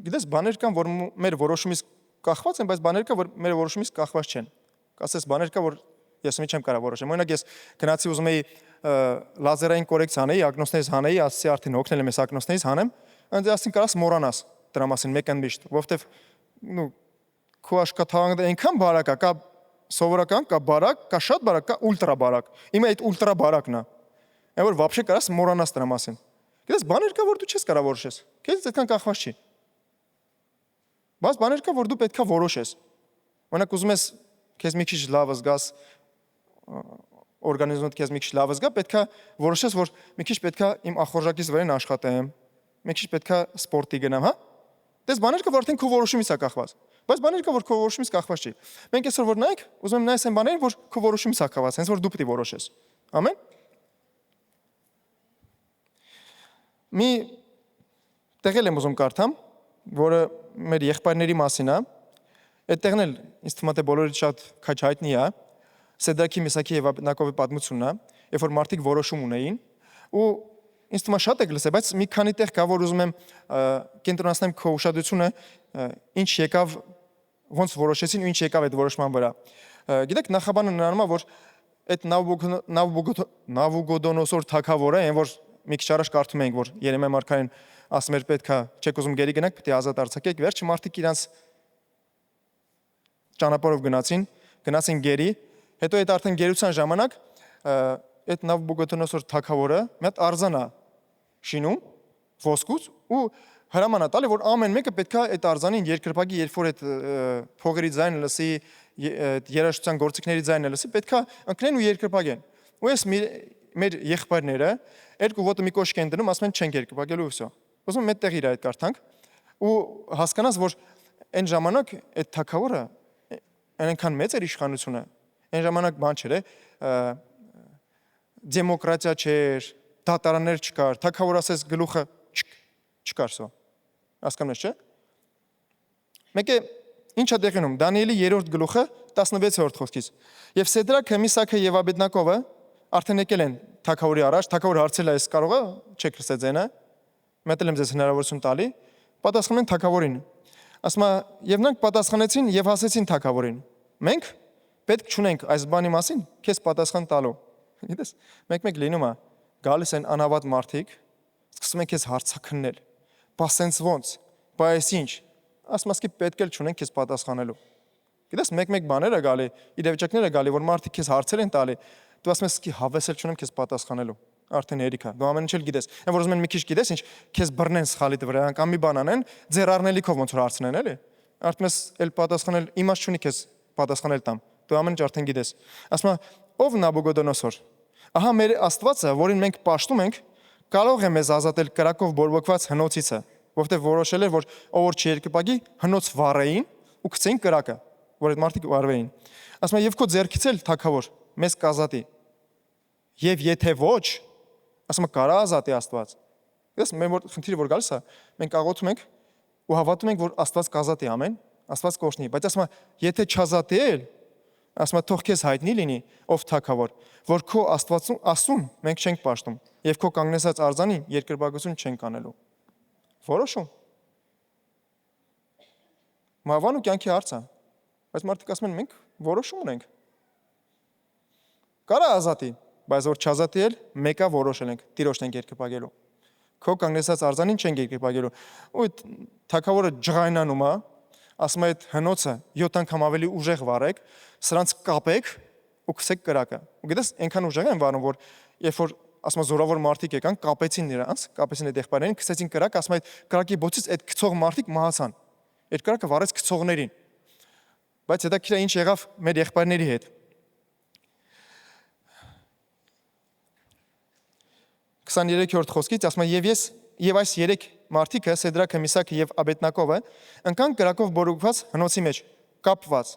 Speaker 2: Գիտես, բաներ կան, որ մեր որոշումից կախված են, բայց բաներ կա, որ մեր որոշումից կախված չեն։ Կասես, բաներ կա, որ ես մի չեմ կարող որոշեմ։ Օրինակ ես գնացի ուզում էի լազերային կորեկցիա անեի, ակնոցներից հանեի, ասացի արդեն օգնել եմ ես ակնոցներից հանեմ, այնց ասին կարաս մոռանաս դրա մասին մեկ ընդմիշտ, որովհետև քո աշխատանքը այնքան բարակ է, կա սովորական, կա բարակ, կա շատ բարակ, կա ուլտրա բարակ։ Իմը այդ ուլտրա բարակն է։ Այն որ вообще կարաս մոռանաս դրա մասին։ Գիտես, բաներ կա, որ դու չես կարող որոշես։ Քեզ այդքան կախված չի։ Բայց բաներ կա, որ դու պետքա որոշես։ Օրինակ ուզում ես քեզ մի քիչ լավ զգաս, օրգանիզմդ քեզ մի քիչ լավ զգա, պետքա որոշես, որ մի քիչ պետքա իմ ախորժակից վրան աշխատեմ, մի քիչ պետքա սպորտի գնամ, հա։ Դες բաներ կա, որ արդեն քո որոշումից է կախված։ Բայց բաներ կա, որ քո որոշումից կախված չի։ Մենք այսօր որ նայենք, ուզում եմ նայես այն բաները, որ քո որոշումից է կախված, հենց որ դու պետք է որոշես։ Ամեն։ Մի տեղել եմ ուզում կարդամ, որը մեր եղբայրների մասին է, այդ տեղն էլ ինձ թվում է թե բոլորից շատ քաչ հայտնի է, Սեդրաքի, Միսաքի եւ Աբեդնագովի պատմությունն է, երբ որ մարդիկ որոշում ունեին, ու ինձ թվում է շատ եք լսել, բայց մի քանի տեղ կա, որ ուզում եմ կենտրոնացնեմ քո ուշադրությունը, ինչ եկավ, ոնց որոշեցին ու ինչ եկավ այդ որոշման վրա։ Գիտեք, նախաբանը նրանում է, որ այդ Նավուգոդոնոսոր թագավորը, այն որ մի քիչ առաջ կարդում ենք, որ Երեմիա մարգարեն ասում էր պետքա չեք ուզում գերի գնաք, պետք է ազատ արձակեք, վերջը մարդիկ իրանց ճանապարհով գնացին գերի, հետո այդ արդեն գերության ժամանակ այդ Նավուգոդոնոսոր թագավորը մի հատ արձանա շինում ոսկուց ու հրաման է տալի, որ ամեն մեկը պետքա այդ արձանին երկրպագի, երբ որ այդ փողերի ձայնը լսի, երաժշտության գործիքների ձայնը լսի, պետքա ընկնեն ու երկրպագեն։ Ու ես մեր եղբայրները երկու ոտը մի կոշկ են դնում, ասում են չենք երկրպագելու ու վсё։ Ուզում եմ այդտեղ իր այդ կարդանք ու հասկանաս, որ այն ժամանակ այդ թագավորը այնքան մեծ էր իշխանությունը, այն ժամանակ բան չէր, դեմոկրատիա չէր, դատարաններ չկար, թագավոր ասես գլուխը չկար սո։ Հասկանում ես, չէ՞։ Մեկը ինչա դեղնում, Դանիելի 3-րդ գլուխը 16-րդ խոսքից։ Եվ Սեդրաքը, Միսաքը եւ Աբեդնագովը արդեն եկել են թագավորի առաջ, թագավորը հարցել է, այս կարող է, չեք լսել ձենը։ Մետել եմ ձեզ հնարավորություն տալի, պատասխանում են թագավորին։ Ասում է, եւ նրանք պատասխանեցին եւ ասեցին թագավորին. մենք պետք չունենք այս բանի մասին քեզ պատասխան տալու։ Գիտես, մեկ լինում է, գալիս են անհավատ մարդիկ, սկսում են քեզ հարցաքննել։ Բա սենց ոնց, բա այս ինչ։ Ասում ասկի պետք էլ չունենք քեզ պատասխանելու։ Գիտես, մեկ բաներ է գալի, իրավիճակներ է գալի, որ մարդիկ քեզ հարցեր են տալի, դու ասում ես, սկի հավես էլ չունեմ քեզ պատասխանելու։ Արդեն երիքա, դու ամեն ինչ էլ գիտես։ Այն որ ուզում են մի քիչ գիտես, ինչ քեզ բռնեն սխալիդ վրա, կամ մի բան անեն, ձեր առնելիքով ոնց որ հարցնեն, էլի։ Արդյոք էլ պատասխանել իմաստ չունի քեզ պատասխանել տամ։ Դու ամեն ինչ արդեն գիտես։ Ասում է ով Նաբուգոդոնոսոր։ Ահա մեր Աստվածը, որին մենք պաշտում ենք, կարող է մեզ ազատել կրակով բորբոքված հնոցիցը, որովհետև որոշել էր, որ ով որ չերկպագի հնոց վառեին ու գցեին կրակը, որ այդ մարդիկ վառվեին։ Ասում է եւ քո ձեռքից էլ թակավոր մեզ կազատի։ Եվ եթե ոչ, ասում է կարա ազատի Աստված։ Ես մեր որ խնդիրը որ գալիս է, մենք աղոթում ենք ու հավատում ենք, որ Աստված կազատի ամեն, Աստված կօրհնի, բայց ասում է, եթե չազատի էլ, ասում է թող քեզ հայտնի լինի, ով թակավոր, որ քո Աստվածուն ասում մենք չենք պաշտում եւ քո կանգնեցած արձանին երկրպագություն չենք անելու։ Որոշում։ Մավան ու կյանքի հարց է, բայց մարդիկ ասում են մենք որոշում ունենք։ Կարա ազատի, բայց որ չազատի էլ մեկա որոշել ենք, տիրոջն ենք երկրպագելու։ Քո կանգնեցած արձանին չենք երկրպագելու։ Ու թակավորը ջղայնանում է, ասում է այդ հնոցը 7 անգամ ավելի ուժեղ վառեք, սրանց կապեք ու քսեք կրակը։ Ու գիտես, այնքան ուժեղ են վառում, որ երբ որ ասում է զորավոր մարդիկ եկան, կապեցին նրանց, կապեցին այդ եղբայրներին, քսեցին կրակ, ասում է այդ կրակի բոցից այդ քցող մարդիկ մահացան։ Այդ կրակը վառեց քցողներին։ Բայց հետո քիչ ինչ եղավ մեր եղբայրների հետ։ 23-րդ խոսքից ասում է եւ այս 3 մարդիկը Սեդրաքը, Միսաքը եւ Աբեդնակովը ընկան կրակով բորբոքված հնոցի մեջ, կապված։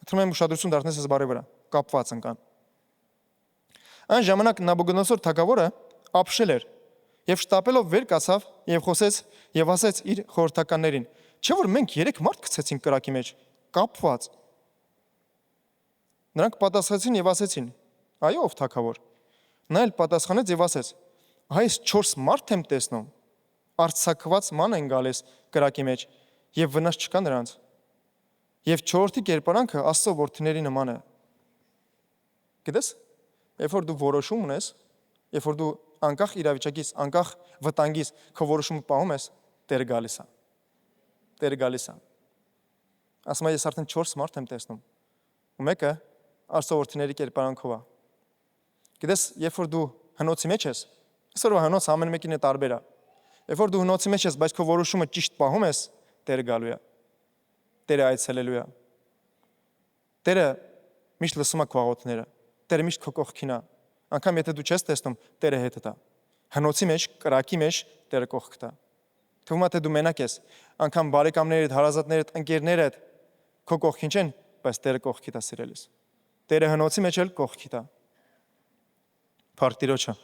Speaker 2: Թվում է ուշադրություն դարձնես այս բառի վրա, կապված ընկան։ Այն ժամանակ Նաբուգոդոնոսոր թագավորը ապշել էր եւ շտապելով վեր կացավ եւ խոսեց եւ ասեց իր խորհրդականներին. Չէ՞ որ մենք 3 մարդ գցեցինք կրակի մեջ, կապված։ Նրանք պատասխանեցին եւ ասեցին. Այո, ով թագավոր։ Նա էլ պատասխանեց եւ ասեց. Այս 4 մարդ եմ տեսնում, արցակված ման են գալիս կրակի մեջ եւ վնաս չկա նրանց։ Եվ 4-ի կերպարանքը Աստծո որդիների նման է։ Գիտես, երբ որ դու որոշում ունես, երբ որ դու անկախ իրավիճակից, անկախ վտանգից քո որոշումը պահում ես, Տերը գալիս է։ Տերը գալիս է։ Ասում եմ, ես արդեն 4 մարդ եմ տեսնում։ Ու մեկը Աստծո որդիների կերպարանքով է։ Գիտես, երբ որ դու հնոցի մեջ ես, այսօրվա հնոց ամեն մեկին է տարբեր է։ Երբ որ դու հնոցի մեջ ես, բայց քո որոշումը ճիշտ պահում ես, Տերը գալու է։ Տերը այցելելու է։ Տերը միշտ լսում է քո աղոթները։ Տերը միշտ քո կողքին է։ Անկամ եթե դու չես տեսնում, Տերը հետդ է։ Հնոցի մեջ, կրակի մեջ Տերը կողքդ է։ Թվում է թե դու մենակ ես, անգամ բարեկամներիդ, հարազատներիդ, ընկերներիդ քո կողքին չեն, բայց Տերը կողքիդ է սիրելիս։ Տերը հնոցի մեջ էլ կողքիդ է։ Փառք Տիրոջը։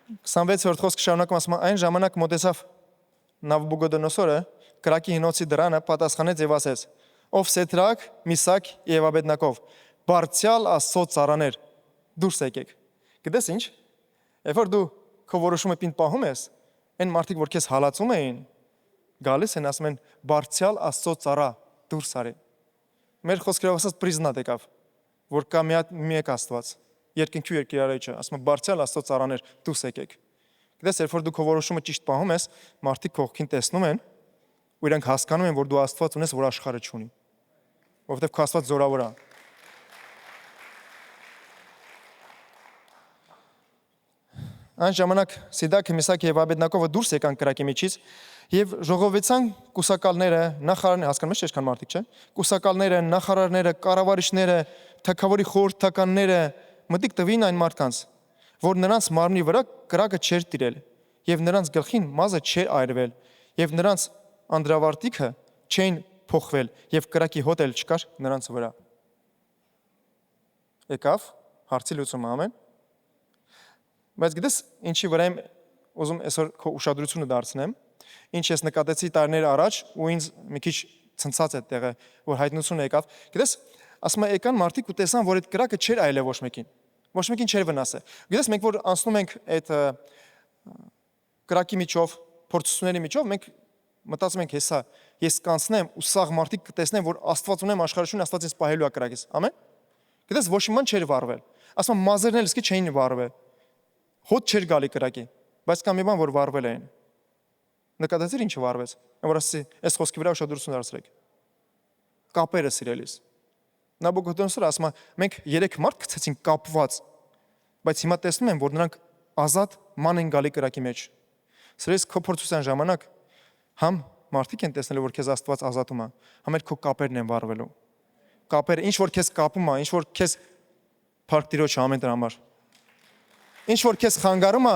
Speaker 2: Քսանվեցորդ խոսքը շարունակում ասում է այն ժամանակ մոտեցավ Նաբուգոդոնոսորը կրակի հնոցի դռանը պատասխանեց եւ ասեց. Ով Սեդրակ, Միսակ եւ Աբեդնակով, բարձյալ Աստծո ծառաներ, դուրս եկեք։ Գիտես ինչ։ Երբ որ դու քո որոշումը պինդ պահում ես, այն մարդիկ, որ քեզ հալածում էին, գալիս են ասում են բարձյալ Աստծո ծառա, դուրս արի։ Մեր խոսքերով ասած պրիզնատ եկավ, որ կա մեկ Աստված, երկնքի ու երկիրարիչը, ասում է բարձյալ Աստծո ծառաներ, դուրս եկեք։ Գիտես, երբ որ դու քո որոշումը ճիշտ պահում ես, մարդիկ կողքին տեսնում են ու իրենք հասկանում են, որ դու Աստված ունես, որ աշխարհը չունի։ Որովհետև քո Աստված զորավոր է։ Այն ժամանակ Սիդրաքը, Միսաքը եւ Աբեդնակովը դուրս եկան կրակի միջից եւ ժողովեցան կուսակալները, նախարարները, հասկանում ես ինչքան մարդիկ, չէ՞։ Կուսակալները, նախարարները, կառավարիչները, թագավորի խորհրդականները մտիկ տվին այն մարդկանց, որ նրանց մարմնի վրա կրակը չէր տիրել եւ նրանց գլխին մազը չէր այրվել եւ նրանց անդրավարտիքը չէին փոխվել եւ կրակի հոտ էլ չկար նրանց վրա։ Եկավ հարցի լուծումը, ամեն։ Բայց գիտես, ինչի վրա եմ ուզում այսօր քո ուշադրությունը դարձնեմ, ինչ ես նկատեցի տարիներ առաջ ու ինձ մի քիչ ցնցած այդ տեղը, որ հայտնությունը եկավ։ Գիտես, ասում է եկան մարդիկ ու տեսան, որ այդ կրակը չէր այլև ոչ մեկին։ Ոչ մեկին չէր վնասը։ Գիտես, մենք որ անցնում ենք այդ կրակի միջով, փորձությունների միջով, մենք մտածում ենք, հեսա, ես կանցնեմ ու սաղ մարդիկ կտեսնեն, որ Աստված ունեմ աշխարհություն, Աստված ինձ պահելու է կրակից։ Ամեն։ Գիտես, ոչ մի բան չէր վառվել։ Ասում եմ, մազերն էլ իսկի չէին վառվել։ Հոտ չէր գալի կրակի, բայց կա մի բան, որ վառվել էին։ Նկատեցի՞ր ինչը վառվեց։ Որ ասի, այս խոսքի վրա ուշադրություն դարձրեք։ Կապերը սիրելիս։ Նաբուգոդոնոսորը ասում է, մենք 3 մարդ գցեցինք կապված, բայց հիմա տեսնում եմ, որ նրանք ազատ ման են գալի կրակի մեջ։ Սրես քո փորձության ժամանակ համ մարդիկ են տեսնելու, որ քեզ Աստված ազատում է, համ էլ քո կապերն են վառվելու։ Կապերը, ինչ որ քեզ կապում է, ինչ որ քեզ փառք Տիրոջը ամեն դրա համար։ Ինչ որ քեզ խանգարում է,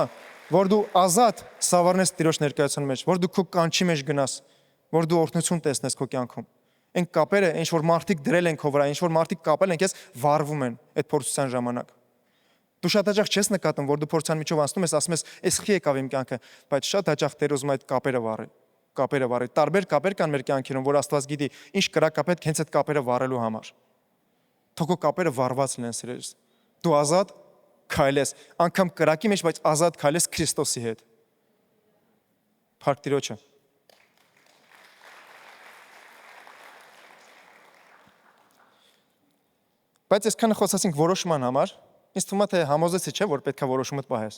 Speaker 2: որ դու ազատ սավառնես Տիրոջ ներկայության մեջ, որ դու քո կանչի մեջ գնաս, որ դու օրհնություն տեսնես քո կյանքում։ Այն կապերը, ինչ որ մարդիկ դրել են քո վրա, ինչ որ մարդիկ կապել են քեզ, վառվում են այդ փորձության ժամանակ։ Դու շատ հաճախ չես նկատում, որ դու փորձության միջով անցնում ես, ասում ես, «Էս խի եկավ իմ կյանքը», բայց շատ հաճախ Տեր ուզում է այդ կապերը վառի։ Կապերը վառի։ Տարբեր կապեր կան մեր կյանքերում, որ Աստված գիտի, ինչ կրակ կապ պետք հենց այդ կապերը վառելու համար։ Թող քո կապերը վառված լինեն, սիրելիս։ Դու ազատ քայլես, անգամ կրակի մեջ, բայց ազատ քայլես Քրիստոսի հետ։ Փառք Տիրոջը։ Բայց այսքանը խոսացինք որոշման համար, ինձ թվում է թե համոզեցի չէ, որ պետքա որոշումդ պահես։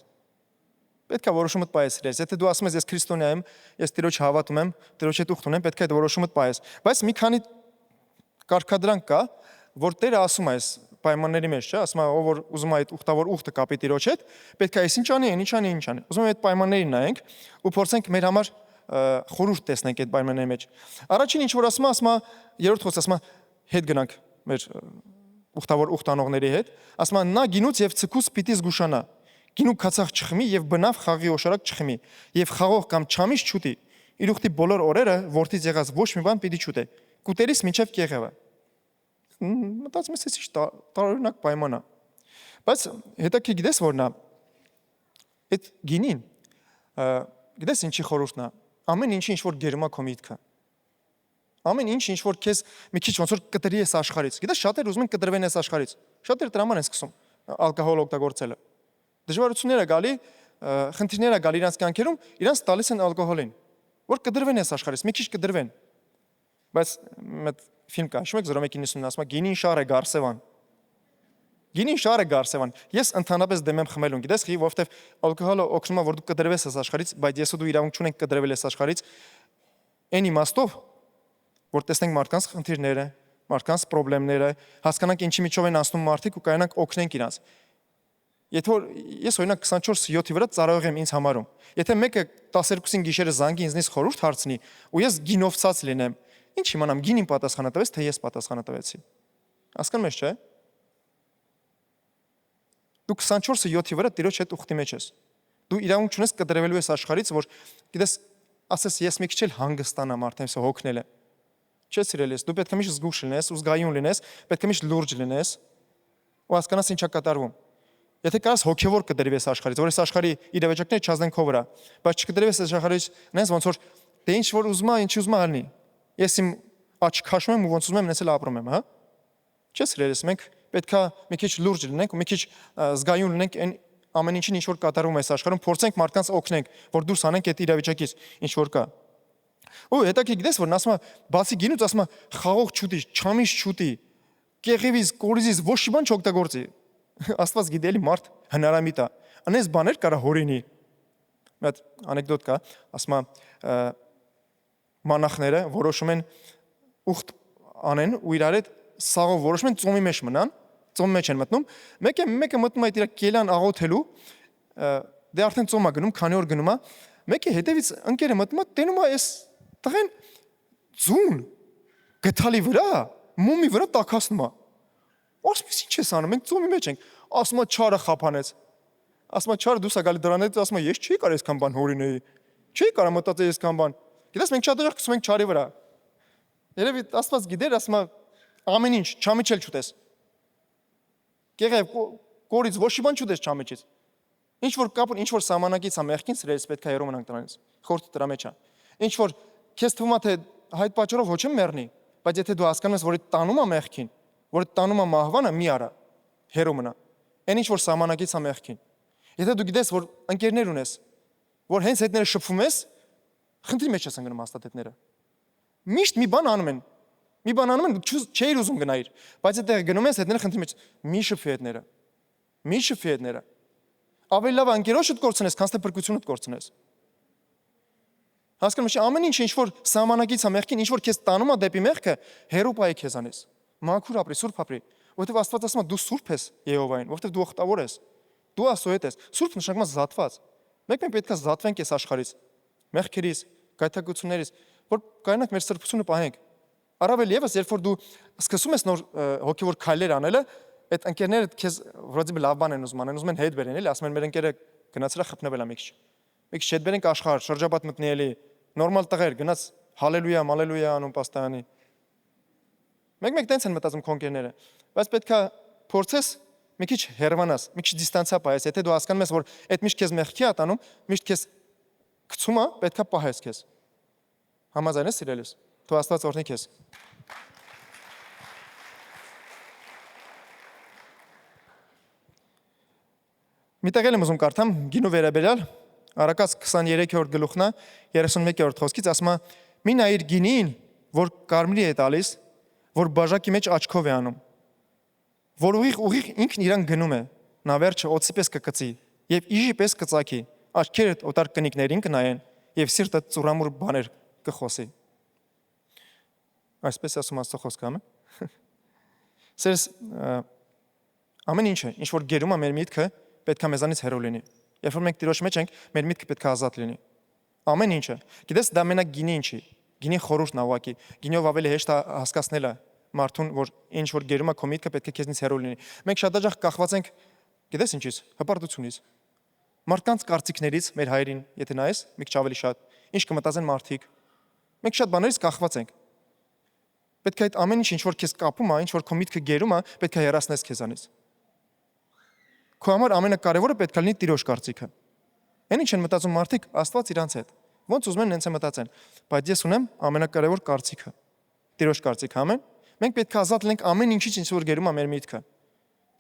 Speaker 2: Պետքա որոշումդ պահես իրես։ Եթե դու ասում ես ես քրիստոնյա եմ, ես Տիրոջ հավատում եմ, Տիրոջ հետ ուխտ ունեմ, պետք է այդ որոշումդ պահես։ Բայց մի քանի կարգադրանք կա, որ Տերը ասում է այս պայմանների մեջ, չէ, ասում է ով որ ուզում է այդ ուխտավոր ուխտը կապի Տիրոջ հետ, պետք է այսինչ անի, ինչ անի, ինչ անի։ Ուզում եմ այդ պայմաններին նայենք ու փորձենք մեր համար խորհուրդ տեսնենք այդ պայմանների մեջ։ Առաջին ինչ որ ասում է, երրորդ խոսքը ասում է հետ գնանք մեր ուխտավոր ուխտանողների հետ, ասում է նա գինուց եւ ցկուց պիտի զգուշանա։ Գինու քացախ չխմի եւ բնավ խաղի օշարակ չխմի եւ խաղող կամ չամիչ չուտի։ Իր ուխտի բոլոր օրերը որդից եղած ոչ մի բան պիտի չուտե։ Կուտերից մինչև կեղևը։ Մտածում ես էս տարօրինակ պայման է։ Բայց հետաքրքիր գիտես որն է։ Այդ գինին գիտես ինչի խորհուրդն է։ Ամեն ինչի ինչ որ գերումա քո միտքը։ Ամեն ինչ որ քեզ մի քիչ ոնց որ կտրի այս աշխարից։ Գիտես շատեր ուզում են կտրվեն այս աշխարից։ Շատեր դրա համար են սկսում ալկոհոլ օգտագործելը։ Դժվարություններ է գալի, խնդիրներ է գալի իրանց կյանքերում, իրանց տալիս են ալկոհոլին, որ կդրվեն այս աշխարից, մի քիչ կդրվեն։ Բայց մեծ ֆիլմ կա, հիշում եք 0199-ն ասում է գինին շար է Գարսևան։ Գինին շար է Գարսևան։ Ես ընդհանրապես դեմ եմ խմելուն, գիտես, որովհետև ալկոհոլը օգնում է որ դու կդրվես այս աշխարից, բայց ես ու դու իրավունք չունենք կդրվել այս աշխարից։ Այն իմաստով, որ տեսնենք մարդկանց խնդիրները, մարդկանց խնդիրները, հասկանանք ինչի միջով են անցնում մարդիկ ու կայանանք օգնենք իրանց։ Եթե որ ես օրինակ 24/7-ի վրա ծառայող եմ ինձ համարում։ Եթե մեկը 12-ին գիշերը զանգի ինձնից խորհուրդ հարցնի ու ես գինովցած լինեմ, ինչ իմանամ գինին պատասխանատվեց, թե ես պատասխանատվեցի։ Հասկանում ես, չէ՞։ Դու 24/7-ի վրա Տիրոջ հետ ուխտի մեջ ես։ Դու իրավունք չունես կտրվելու ես աշխարից, որ գիտես, ասես ես մի քիչ էլ հանգստանամ արդեն սա հոգնել է։ Չէ՞ սիրելիս, դու պետք է միշտ զգուշ լինես, ու զգայուն լինես, պետք է միշտ լուրջ լինես ու հասկանաս ինչա կատարվում։ Եթե կարաս հոգևոր կդրվես աշխարից, որ այս աշխարհի իրավիճակները չազդեն քո վրա, բայց չկդրվես այս աշխարհից, նենց ոնց որ դե ինչ որ ուզում է, ինչ ուզում է ալնի։ Ես իմ աչք քաշում եմ ու ոնց ուզում եմ նենց էլ ապրում եմ, հա։ Չէ՞ սիրելիս, մենք պետքա մի քիչ լուրջ լինենք ու մի քիչ զգայուն լինենք այն ամեն ինչին ինչ որ կատարվում է այս աշխարհում, փորձենք մարդկանց օգնենք, որ դուրս անենք այդ իրավիճակից, ինչ որ կա։ Ու հետաքրքիր գիտես որ ասում է բացի գինուց ասում է խաղող չուտի, չամիչ չուտի, կեղևից, կորիզից ոչ մի բան չօգտագործի։ Աստված գիտի էլի մարդ հնարամիտ է։ Անես բաներ կարա հորինի։ Մի հատ անեկդոտ կա, ասում է մանախները որոշում են ուխտ անեն ու իրար հետ սաղով որոշում են ծոմի մեջ մնան, ծոմի մեջ են մտնում։ Մեկը մտնում է իր կելան աղոթելու, դե արդեն ծոմա գնում, քանի օր գնում է։ Մեկը հետևից ընկերը մտնում է, տենում է այս տղեն ձուն գթալի վրա, մումի վրա տաքացնում է։ Ասում ես ինչ ես անում, մենք ծոմի մեջ ենք։ Ասում է չարը խափանեց։ Ասում է չարը դուրս է գալի դրանից, ասում է ես չի կարող այսքան բան հորինեի։ Չի կարող մտածել այսքան բան։ Գիտես մենք շատ դժվար գցում ենք չարի վրա։ Երևի Աստված գիտեր, ասում է ամեն ինչ չամիչել չուտես։ Կեղև կորից ոչ մի բան չուտես չամիչից։ Ինչ որ կապ, ինչ որ սահմանակից է մեղքին սրելիս պետք է հեռու մնանք դրանից։ Խորտը դրա մեջ է։ Ինչ որ քեզ թվում է թե հայտ պատճառով ոչ եմ մեռնի, բայց եթե դու հասկանում ես, որ այդ տանում է մեղքին, որ տանում է մահվանը, մի արա, հեռու մնա։ Այն ինչ որ սահմանակից է մեղքին։ Եթե դու գիտես, որ ընկերներ ունես, որ հենց հետները շփվում ես, խնդրի մեջ ես ընկնում հաստատետները։ Միշտ մի բան անում են։ Մի բան անում են, չէիր ուզում գնայիր, բայց այդտեղ գնում ես հետները խնդրի մեջ, մի շփվի հետները։ Մի շփվի հետները։ Ավելի լավ անկերոշդ կորցնես, քան թե փրկությունդ կորցնես։ Հասկանում ես, ամեն ինչ որ սահմանակից է մեղքին, ինչ որ քեզ տանում է դեպի մեղքը, հերո պայի քեզանից։ Մաքուր ապրի, սուրբ ապրի, որովհետև Աստված ասում է դու սուրբ ես Եհովային, որովհետև դու ողտավոր ես։ Դու ասոյետ ես։ Սուրբ նշանակում է զատված։ Մենք պետք է զատվենք այս աշխարհից։ մեղքերից, գայթակղություններից, որ կարողանանք մեր սրբությունը պահենք։ Առավել եւս, երբ որ դու սկսում ես նոր հոգեվոր քայլեր անելը, այդ ընկերներդ քեզ վրոդի լավ բան են ուզում են հետ բերեն, էլի, ասում են մեր ընկերը գնացել է խփնվել մի քիչ։ Մի քիչ հետ բերենք աշխարհ, շրջապատ մտնի էլի, նորմալ տղեր, գնաց հալելույա, մալելույա անում պաստանի։ Մեկ տենց են մտածում քո ընկերները, բայց պետքա փորձես մի քիչ հեռվանաս, մի քիչ դիստանցիա պահես, եթե դու հասկանում ես, որ այդ միշտ քեզ մեղքի է տանում, միշտ քեզ գցում է, պետքա պահես քեզ։ Համաձայն ես սիրելիս։ Թող Աստված օրհնի քեզ։ Միտեղ եմ ուզում կարդամ գինու վերաբերյալ Առակաց 23-րդ գլուխնա 31-րդ խոսքից ասում է. «Մի նայիր գինին, որ կարմիրի է տալիս, որ բաժակի մեջ աչքով է անում, որ ուղիղ ինքն իրան գնում է, նա վերջը օծի պես կկծի եւ իժի պես կծակի, աչքերդ օտար կնիկներին կնայեն եւ սիրտը ծուրամուր բաներ կխոսի»։ Այսպես ասում Աստծո խոսքը, ամեն։ Սերս ամեն ինչը, ինչ որ գերում է մեր միտքը, պետք է մեզանից հեռու լինի։ Երբ որ մենք Տիրոջ մեջ ենք, մեր միտքը պետք է ազատ լինի։ Ամեն ինչը։ Գիտես, դա մենակ գինի ինչի։ Գինի խորհուրդն է ուղղակի։ Գինով ավելի հեշտ է հասկացնելը մարդուն, որ ինչ որ գերում է քո միտքը, պետք է քեզնից հեռու լինի։ Մենք շատ հաճախ կախված ենք, գիտես ինչից, հպարտությունից։ Մարդկանց կարծիքներից, մեր հայրին, եթե նայես, մի քիչ ավելի շատ, ինչ կմտածեն մարդիկ։ Մենք շատ բաներից կախված ենք։ Պետք է այդ ամեն ինչ որ քեզ կապում է, ինչ որ քո միտքը գերում է, պետք է հեռացնես քեզանից։ Քո համար ամենակարևորը պետք է լինի Տիրոջ կարծիքը։ Այն ինչ են մտածում մարդիկ, Աստված իրանց հետ։ Ոնց ուզում են նենց է մտածեն, բայց ես ունեմ ամենակարևոր կարծիքը։ Տիրոջ կարծիքը, ամեն։ Մենք պետք է ազատ լինենք ամեն ինչից, ինչ որ գերում է մեր միտքը։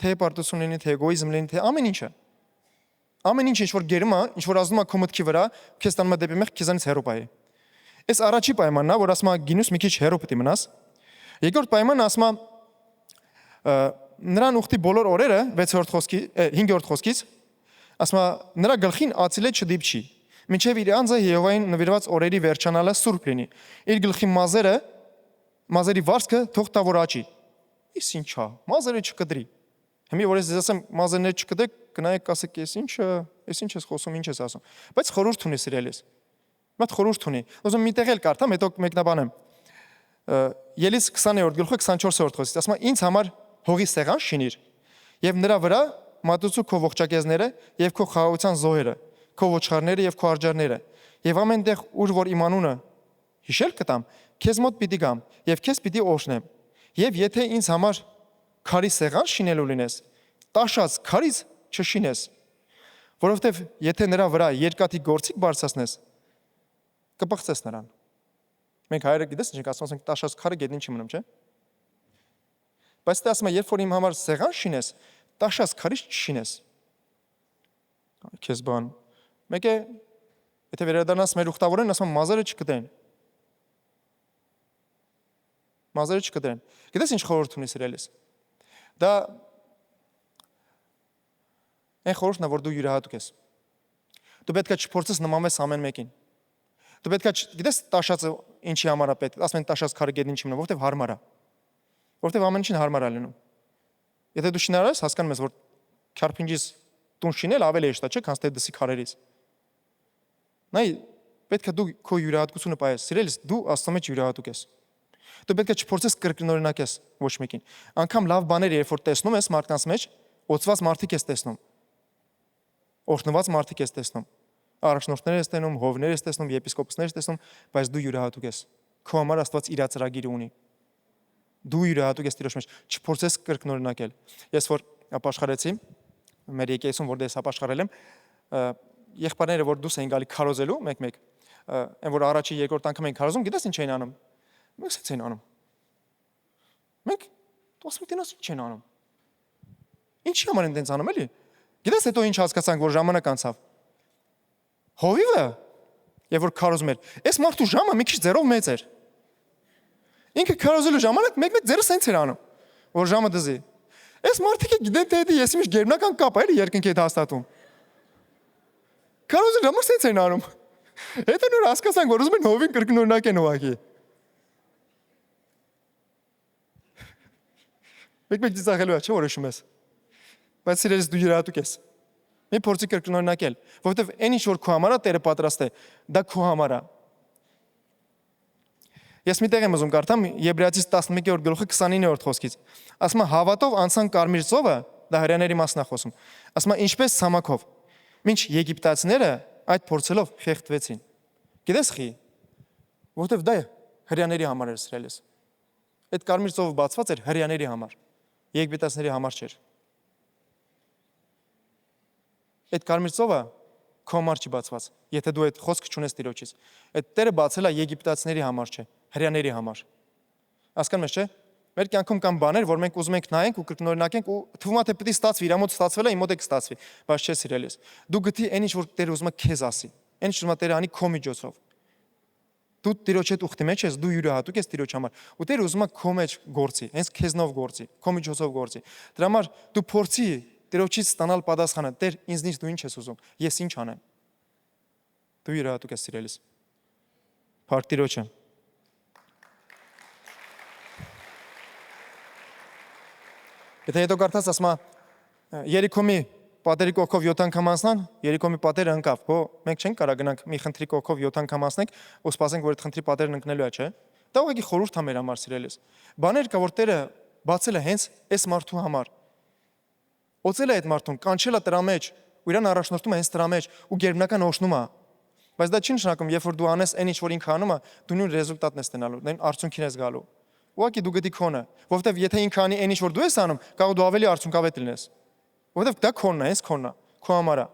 Speaker 2: Թե հպարտություն լինի, թե էգոիզմ լինի, թե ամեն ինչը։ Ամեն ինչ որ գերում է, ինչ որ ազդում է քո մտքի վրա, քեզ տանում է դեպի մեղք, քեզանից հեռու պահի։ Այս առաջի պայմանն է, որ ասում է գինուս մի քիչ հեռու պետք է մնաս։ Երկրորդ պայմանը ասում է նրան ուխտի բոլոր օրերը 6-րդ խոսքի 5-րդ խոսքից ասում է նրա գլխին ածիլե չդիպչի մինչև իր անձը Եհովային նվիրված օրերի վերջանալը սուրբ լինի իր գլխի մազերի վարձքը թող տա որ աճի իս ինչա մազերը չկդրի հիմի որ ես ասեմ մազերները չկդեք գնայեք ասեք ես ինչը ես ինչ ես խոսում ինչ ես ասում բայց խորհուրդ ունի սիրելիս մատ խորհուրդ ունի ուզում մի տեղ էլ կարդամ հետո մեկնաբանեմ Ելիս 20-րդ գլուխը 24-րդ խոսքից ասում է ինձ համար հողի սեղան շինիր եւ նրա վրա մատուցու քո ողջակեզները եւ քո խաղաղության զոհերը քո ոչխարները եւ քո արջարները եւ ամենտեղ ուր որ իմ անունը հիշել կտամ քեզ մոտ պիտի գամ եւ քեզ պիտի օրհնեմ եւ եթե ինձ համար քարի սեղան շինելու լինես տաշած քարից չշինես որովհետեւ եթե նրա վրա երկաթի գործիք բարձրացնես կպղծես նրան Մենք հայերը գիտես ինչ ենք ասում, ասենք տաշած քարը գետնին չի մնում, չէ՞։ Բայց դա ասում է, երբ որ իմ համար սեղան շինես, տաշած քարից չշինես։ Քեզ բան։ Մեկ է, եթե վերադառնաս մեր ուխտավորեն, ասում մազերը չկդեն։ Մազերը չկդեն։ Գիտես ինչ խորհուրդ ունի սիրելիս։ Դա այն խորհուրդն է, որ դու յուրահատուկ ես։ Դու պետք է չփորձես նմանես ամեն մեկին։ Դու պետք է գիտես տաշածը ինչի համար է պետք, ասում են տաշած քարը գետնին չի մնում, որովհետև հարմար է։ Որովհետև ամեն ինչին հարմար է լինում։ Եթե դու շինարար ես, հասկանում ես, որ քարփինջից տուն շինել ավելի հեշտ է, չէ՞, քան թե դսի քարերից։ Նայ, պետք է դու քո յուրահատկությունը պահես։ Սիրելիս, դու Աստծո մեջ յուրահատուկ ես։ Դու պետք է չփորձես կրկնօրինակես ոչ մեկին։ Անկամ լավ բաներ երբ որ տեսնում ես մարդկանց մեջ, օծված մարդիկ ես տեսնում։ Օրհնված մարդիկ ես տեսնում։ Առաջնորդներ ես տեսնում, հովներ ես տեսնում, եպիսկոպոսներ ես տեսնում, բայց դու յուրահատուկ ես։ Քո համար Աստված իր ծրագիրը ունի։ Դու յուրահատուկ ես Տիրոջ մեջ, չփորձես կրկնօրինակել։ Ես որ ապաշխարեցի, մեր եկեղեցում որ դες ապաշխարել եմ, եղբայրները որ դուս էին գալի քարոզելու, մեկ-մեկ, այն որ առաջի երկրորդ անգամ էին քարոզում, գիտես ինչ էին անում։ Մենք սենց էին անում։ Մենք դասում տենոս ինչ են անում։ Ինչի համար են տենց անում էլի։ Գիտես հետո ինչ հասկացանք, որ ժամանակ անցավ։ Հովիվը, երբ որ քարոզում էր, այս մարդու ժամը մի քիչ ձեռով մեծ էր։ Ինքը քարոզելու ժամանակ մեկ-մեկ ձեռը սենց էր անում, որ ժամը դզի։ Այս մարդիկը գիտեն թե ես ինչ գերբնական կապ է երկնքի հետ հաստատում։ Քարոզելու ժամը սենց են անում։ Հետո նոր հասկացանք, որ ուզում են հովին կրկնօրինակ են ուղղակի։ Մեկ-մեկ ծիծաղելու է, չէ՞ որ հիշում ես։ Բայց սիրելիս դու յուրահատուկ ես։ Մի փորձի կրկնօրինակել, որովհետև այն ինչ որ քո համար է, Տերը պատրաստ է, դա քո համար է։ Ես մի տեղ եմ ուզում կարդամ Եբրայեցիս 11-րդ գլուխի 29-րդ խոսքից։ Ասում է հավատով անցան Կարմիր ծովը, դա հրյաների մասն է խոսում։ Ասում է ինչպես ցամաքով, մինչ եգիպտացիները այդ փորձելով խեղդվեցին։ Գիտես խի, որովհետև դա հրյաների համար էր սրելես։ Այդ Կարմիր ծովը բացված էր հրյաների համար, եգիպտացիների համար չէր։ Այդ Կարմիր ծովը քո համար չի բացված, եթե դու այդ խոսքը չունես Տիրոջից։ Այդ Տերը բացել է եգիպտացիների համար չէ, հրյաների համար։ Հասկանում ես, չէ՞։ Մեր կյանքում կան բաներ, որ մենք ուզում ենք նայենք ու կրկնօրինակենք ու թվում է թե պետք է ստացվի, իր մոտ ստացվել է, իմ մոտ է կստացվի, բայց չէ սիրելիս։ Դու գտի այն ինչ որ Տերը ուզում է քեզ ասի, այն ինչ ուզում է Տերը անի քո միջոցով։ Դու Տիրոջ հետ ուխտի մեջ ես, դու յուրահատուկ ես Տիրոջ համար։ Ու Տերը ուզում է քո մեջ գործի, հենց քեզնով գործի, քո միջոցով գործի։ Դրա համար դու փորձի Տիրոջից ստանալ պատասխանը, Տեր, ինձնից դու ինչ ես ուզում, ես ինչ անեմ։ Դու յուրահատուկ ես սիրելիս։ Փառք Տիրոջը։ Եթե հետո կարդաս ասում է Երիքոմի պատերի կողքով 7 անգամ անցնան, Երիքոմի պատերը ընկավ։ Հո մենք չենք կարող գնանք մի խնդրի կողքով 7 անգամ անցնենք ու սպասենք, որ այդ խնդրի պատերն ընկնելու է, չէ՞։ Դա ուղղակի խորհուրդ է մեր համար սիրելիս։ Բաներ կա, որ Տերը բացել է հենց այս մարդու համար։ Օծել է այդ մարդուն, կանչել է դրա մեջ, ու իրան առաջնորդում է հենց դրա մեջ ու գերբնական օշնում է։ Բայց դա չի նշանակում, երբ որ դու անես այն ինչ որ ինքը անում է, դու նույն ռեզուլտատն ես ստանալու, նույն արդյունքին ես գալու։ Ուղղակի դու գտի քոնը, որովհետև եթե ինքը անի այն ինչ որ դու ես անում, կարող դու ավելի արդյունքավետ լինես։ Որովհետև դա քոնն է, հենց քոնն է, քո համար է։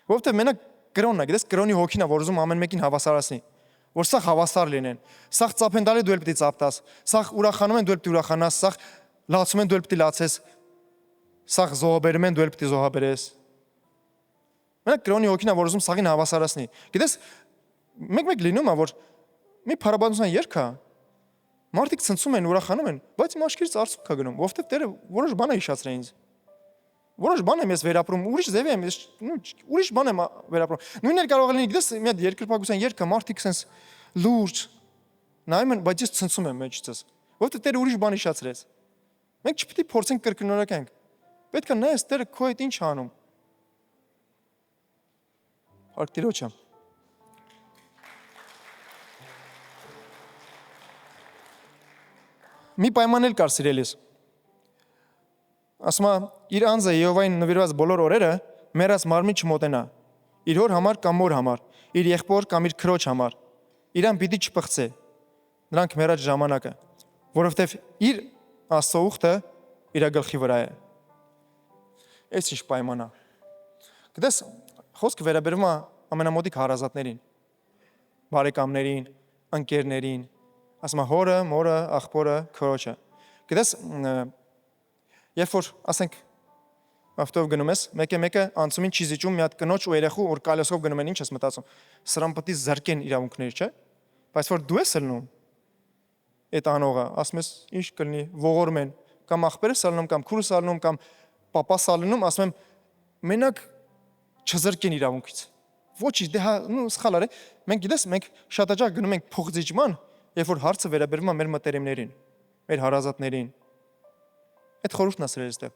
Speaker 2: Որովհետև մենակ կրոնն է, գիտես, կրոնի հոգին է, որ ուզում ամեն մեկին հավասարացնի, որ սա հավասար լինեն։ Սա ծափեն տալի դու էլ պիտի ծափտաս, սա ուրախանում են դու էլ պիտի ուրախանաս, սա լացում են դու էլ պիտի լացես, սա զոհաբերում են դու էլ պիտի զոհաբերես։ Մենակ կրոնի հոգին է, որ ուզում սաղին հավասարացնի։ Գիտես, մեկ լինում է, որ մի փառաբանության երգ է, մարդիկ ցնցում են, ուրախանում են, բայց իմ աչքերից արցունք կա գնում, որովհետև Տերը որոշ բան է հիշացրել ինձ։ Որոշ բան եմ ես վերապրում, ուրիշ ձև եմ, ուրիշ բան եմ վերապրում։ Նույնն էլ կարող է լինի, գիտես, մի հատ երկրպագության երգ է, մարդիկ sense լուրջ նայում են, բայց ես ցնցում եմ մեջիցս, որովհետև Տերը ուրիշ բան հիշացրեց։ Մենք չպետք է փորձենք կրկնօրինակենք։ Պետք է նայես Տերը քո հետ ինչ անում։ Փառք Տիրոջը։ Մի պայման էլ կար սիրելիս։ Ասում է, իր անձը Եհովային նվիրված բոլոր օրերը մեռած մարմին չմոտենա։ Իր հոր համար կամ մոր համար, իր եղբոր կամ իր քրոջ համար։ Իրան պիտի չպղծե։ Նրանք մեռած ժամանակը, որովհետև իր Աստծո ուխտը իր գլխի վրա է։ Այս ինչ պայման է։ Գիտես, խոսքը վերաբերում է ամենամոտիկ հարազատներին, բարեկամներին, ընկերներին, ասում է հորը, մորը, աղբորը, քրոջը։ Գիտես, երբ որ ասենք ավտով գնում ես, մեկը անցումին չի զիջում մի հատ կնոջ ու երեխու որ կալեսով գնում են, ինչ ես մտածում։ Սրան պետք է զրկեն իրավունքներ, չէ՞։ Բայց որ դու ես լնում, այդ անողը, ասում ես, ինչ կլինի, ողորմ են, կամ աղբերը սալնում, կամ քուրը սալնում, կամ պապա սալնում, ասում եմ, մենակ չզրկեն իրավունքից։ Ոչինչ, դե հա, սխալ է։ Մենք գիտես, մենք շատ հաճախ գնում ենք փոխզիջման, երբ որ հարցը վերաբերվում է մեր մտերիմներին, մեր հարազատներին։ Այդ խորհուրդն է սրել այստեղ։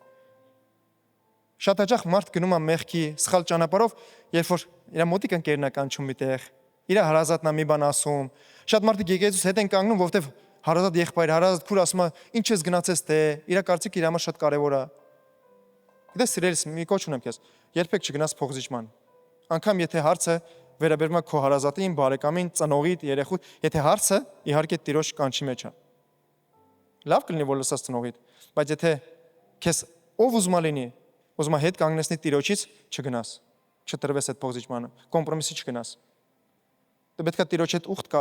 Speaker 2: Շատ հաճախ մարդ գնում է մեղքի սխալ ճանապարհով, երբ որ իր մոտիկ ընկերն է կանչում միտեղ, իր հարազատն է մի բան ասում։ Շատ մարդիկ եկեղեցուց հետ են կանգնում, որովհետև հարազատ եղբայր, հարազատ քուր ասում է, ինչ ես գնացես թե, իր կարծիքը իր համար շատ կարևոր է։ Գիտես, սիրելիս, մի կոչ ունեմ քեզ, երբեք չգնաս փոխզիջման։ Անկամ եթե հարցը վերաբերում է քո հարազատին, բարեկամին, ծնողիդ, երեխուդ, եթե հարցը իհարկե Տիրոջ կանչի մեջ է։ Լավ կլինի որ լսած ծնողիդ, բայց եթե քեզ ով ուզում է լինի, ուզում է հետ կանգնեցնի Տիրոջից, չգնաս, չտրվես այդ փոխզիջմանը, կոմպրոմիսի չգնաս։ Դու պետք է Տիրոջ հետ ուխտ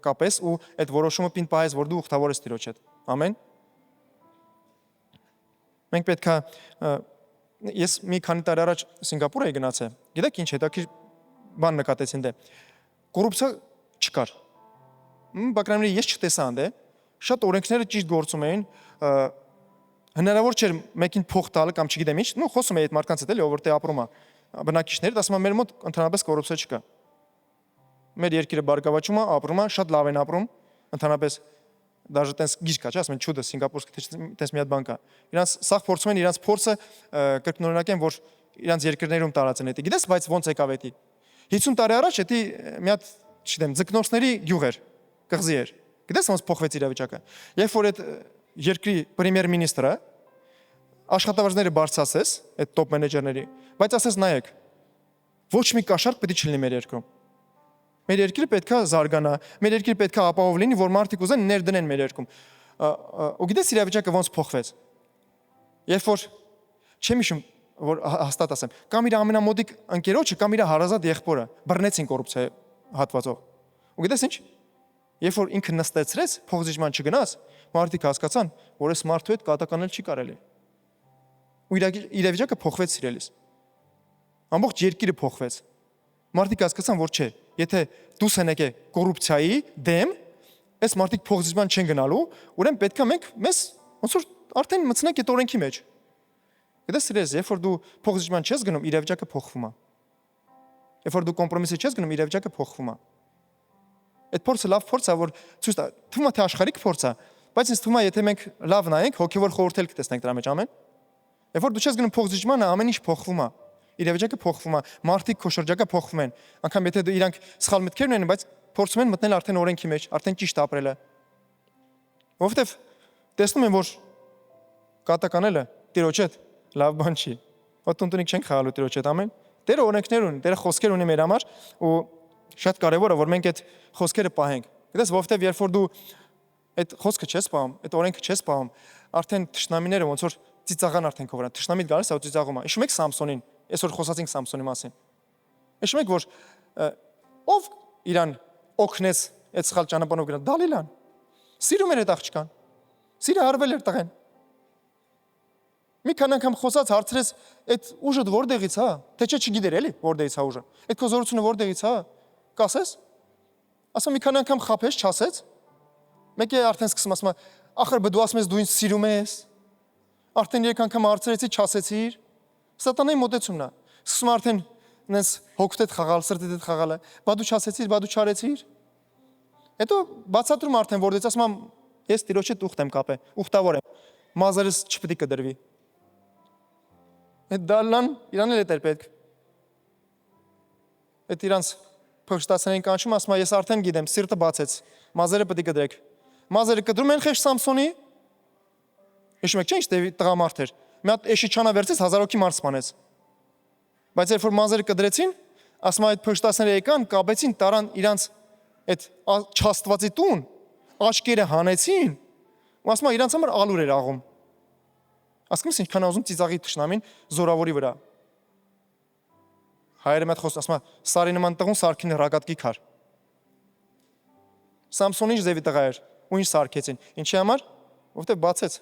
Speaker 2: կապես ու այդ որոշումը պին պահես, որ դու ուխտավոր ես Տիրոջ հետ։ Ամեն։ Մենք պետք է ես մի քանի տարի առաջ Սինգապուր էի գնացել։ Գիտեք ինչ հետաքրքիր բան նկատեցին դե։ Կոռուպցիա չկար։ Բակրամների ես չտեսա անդե։ Շատ օրենքները ճիշտ գործում էին։ Հնարավոր չէր մեկին փող տալ կամ չգիտեմ ինչ, խոսում էի այդ մարդկանց հետ էլի, ով որտեղ ապրում է։ Բնակիչներդ ասում են մեր մոտ ընդհանրապես կոռուպցիա չկա։ Մեր երկիրը բարգավաճում է, ապրում է, շատ լավ են ապրում, ընդհանրապես даже տես գիրք կա, չէ՞, ասում են չուդը սինգապուրսկի տես մի հատ բան կա։ Իրանց սաղ փորձում են իրանց փորձը կրկնօրինակեն, որ իրանց երկրներում տարածեն դա։ Գիտես, բայց ոնց եկավ դա։ 50 տարի առաջ դա մի հատ, չգիտեմ, ձկնորսների գյուղ էր, կղզի էր։ Գիտես ոնց փոխվեց իրավիճակը։ Երբ որ այդ երկրի պրեմիեր-մինիստրը աշխատավարձները բարձրացրեց, այդ top մենեջերների, բայց ասես նայեք, ոչ մի կաշառք պետք չլինի մեր երկրում։ Մեր երկիրը պետքա զարգանա, մեր երկիրը պետքա ապահով լինի, որ մարդիկ ուզեն ներդնեն մեր երկրում։ Ու գիտես իրավիճակը ոնց փոխվեց։ Երբ որ չեմ հիշում, որ հաստատ ասեմ, կամ իր ամենամոդիկ ընկերոջը, կամ իր հարազատ եղբորը բռնեցին կոռուպցիա հատվածով։ Ու գիտես ինչ։ Երբ որ ինքը նստեցրեց, փոխզիջման չգնաց, մարդիկ հասկացան, որ այս մարդու հետ կատականել չի կարելի։ Ու իրավիճակը փոխվեց սիրելիս։ Ամբողջ երկիրը փոխվեց։ Մարդիկ հասկացան, որ չէ, եթե դուս ենք կոռուպցիայի դեմ, այս մարդիկ փոխզիջման չեն գնալու, ուրեմն պետքա մենք մեզ ոնց որ արդեն մտցնենք այդ օրենքի մեջ։ Գիտես սիրելիս, երբ որ դու փոխզիջման չես գնում, իրավիճակը փոխվում է։ Երբ որ դու կոմպրոմիսի չես գնում, իրավիճակը փոխվում է։ Այդ փորձը լավ փորձ է, որ ցույց տա, թվում է թե աշխարհիկ փորձ է, բայց ինձ թվում է, եթե մենք լավ նայենք, հոգևոր խորհուրդ կտեսնենք դրա մեջ, ամեն։ Երբ որ դու չես գնում փոխզիջմանը, ամեն ինչ փոխվում է։ Իրավիճակը փոխվում է, մարդիկ քո շրջակա փոխվում են։ Անկամ եթե դու իրանք սխալ մտքեր ունեն, բայց փորձում են մտնել արդեն օրենքի մեջ, արդեն ճիշտ ապրելը։ Որովհետև տեսնում են, որ կատականելը Տիրոջ հետ լավ բան չի։ Ոտնտունիկ չենք խաղալու Տիրոջ հետ, ամեն։ Տերը օրենքներ ունի, Տերը խոսքեր ունի մեր համար ու շատ կարևոր է, որ մենք այդ խոսքերը պահենք։ Գիտես, որովհետև երբ որ դու այդ խոսքը չես պահում, այդ օրենքը չես պահում, արդեն թշնամիները ոնց որ ծիծաղան արդեն քո վրա։ Թշնամիդ գալիս է ու ծիծաղում է։ Հիշում եք Սամսոնին, այսօր խոսացինք Սամսոնի մասին։ Հիշում եք, որ ով իրան օգնեց այդ սխալ ճանապարհով գնալ, Դալիլան։ Սիրում էր այդ աղջկան։ Սիրը հարվել էր տղեն։ Մի քան անգամ խոսած հարցրեց, այդ ուժը որտեղից է, թե չէ չգիտեր էլի, որտեղից է ուժը։ Այդ քո զորությունը որտեղից է, կասես։ Ասա մի քան անգամ խափես, չասեց։ Մեկը արդեն սկսում ասում է, ախր բդու ասում ես դու ինձ սիրում ես։ Արդեն երեք անգամ հարցրեցի, չասեցիր։ Սատանայի մոտեցումն է։ Սկսում արդեն նենց հոգուտ հետ խաղալ, սրտիդ հետ խաղալը։ Բա դու չասեցիր, բա դու չարեցիր։ Հետո բացատրում արդեն որտեղից ասում եմ, ես Տիրոջ հետ ուխտ եմ կապել, ուխտավոր եմ։ Մազերս չպետք է կդրվի։ Այդ Դալլան իրան էլ էր պետք։ Այդ իրանց փոխստացներին կանչում ասում է, ես արդեն գիտեմ, սիրտը բացեց, մազերը պետք է կդրեք։ Մազերը կդրում են խեղճ Սամսոնի։ Հիշում եք, չէ՞ ինչ տղամարդ էր։ Մի հատ էշիչանա վերցեց 1000 հոգի մարդ սպանեց։ Բայց երբ որ մազերը կդրեցին, ասում է այդ փոխստացները եկան, կապեցին, տարան իրանց այդ չաստվածի տուն, աչքերը հանեցին, ու ասում է իրանց համար ալուր էր աղում։ Ասում ես ինչքան ուզում ծիծաղի թշնամին զորավորի վրա։ Հայերը մեծ խոս ասում է սարի նման տղուն սարքին ռակատկի քար։ Սամսոնի ձևի տղա էր, ու ինչ սարքեցին։ Ինչի համար? Որովհետև բացեց։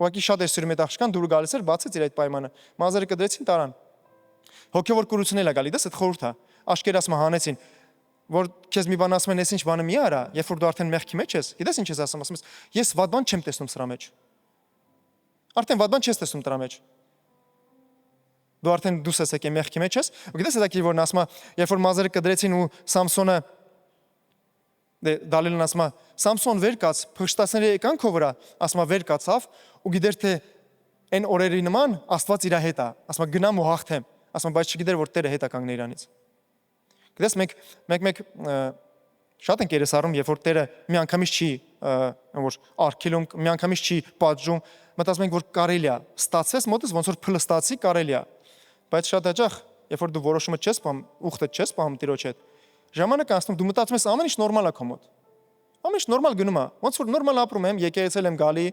Speaker 2: Ուղղակի շատ էր սիրում այդ աղջկան, դուրս գալիս էր, բացեց իր այդ պայմանը։ Մազերը կդրեցին, տարան։ Հոգևոր կուրություն էլ է գալի, դες այդ խորհուրդ է։ Աշկեր ասում հանեցին, որ քեզ մի բան ասում են, ես ինչ բանը մի արա, երբ որ դու արդեն մեղքի մեջ ես, գիտես ինչ ես ասում ես, ես վատ բան չեմ տեսնում սրա մեջ։ Արդեն վատ բան չես տեսնում դրա մեջ։ Դու արդեն դուս ես եկել մեղքի մեջ ես, ու գիտես դա որ ասում է, երբ որ մազերը կդրեցին ու Սամսոնը Դալիլն ասում է, Սամսոն վեր կաց, փշտացները եկան քո վրա, ասում է վեր կացավ, ու գիտեր թե այն օրերի նման Աստված իր հետ է, ասում է գնամ ու հաղթեմ, ասում է բայց չգիտեր որ Տերը հետ է կանգնել իրանից։ Գիտես մենք շատ ենք երեսառում, երբ որ Տերը միանգամից չի որ արգելում, միանգամից չի պատժում, մտածում ենք որ կարելի է, ստացվեց մոտս ոնց որ փլստացի կարելի է, բայց շատ հաճախ երբ որ դու որոշումը չես պահում, ուխտը չես պահում Տիրոջ հետ, ժամանակ անցնում դու մտածում ես ամեն ինչ նորմալ է քո մոտ։ Ամեն ինչ նորմալ գնում է, ոնց որ նորմալ ապրում եմ, եկեղեցել եմ գալի,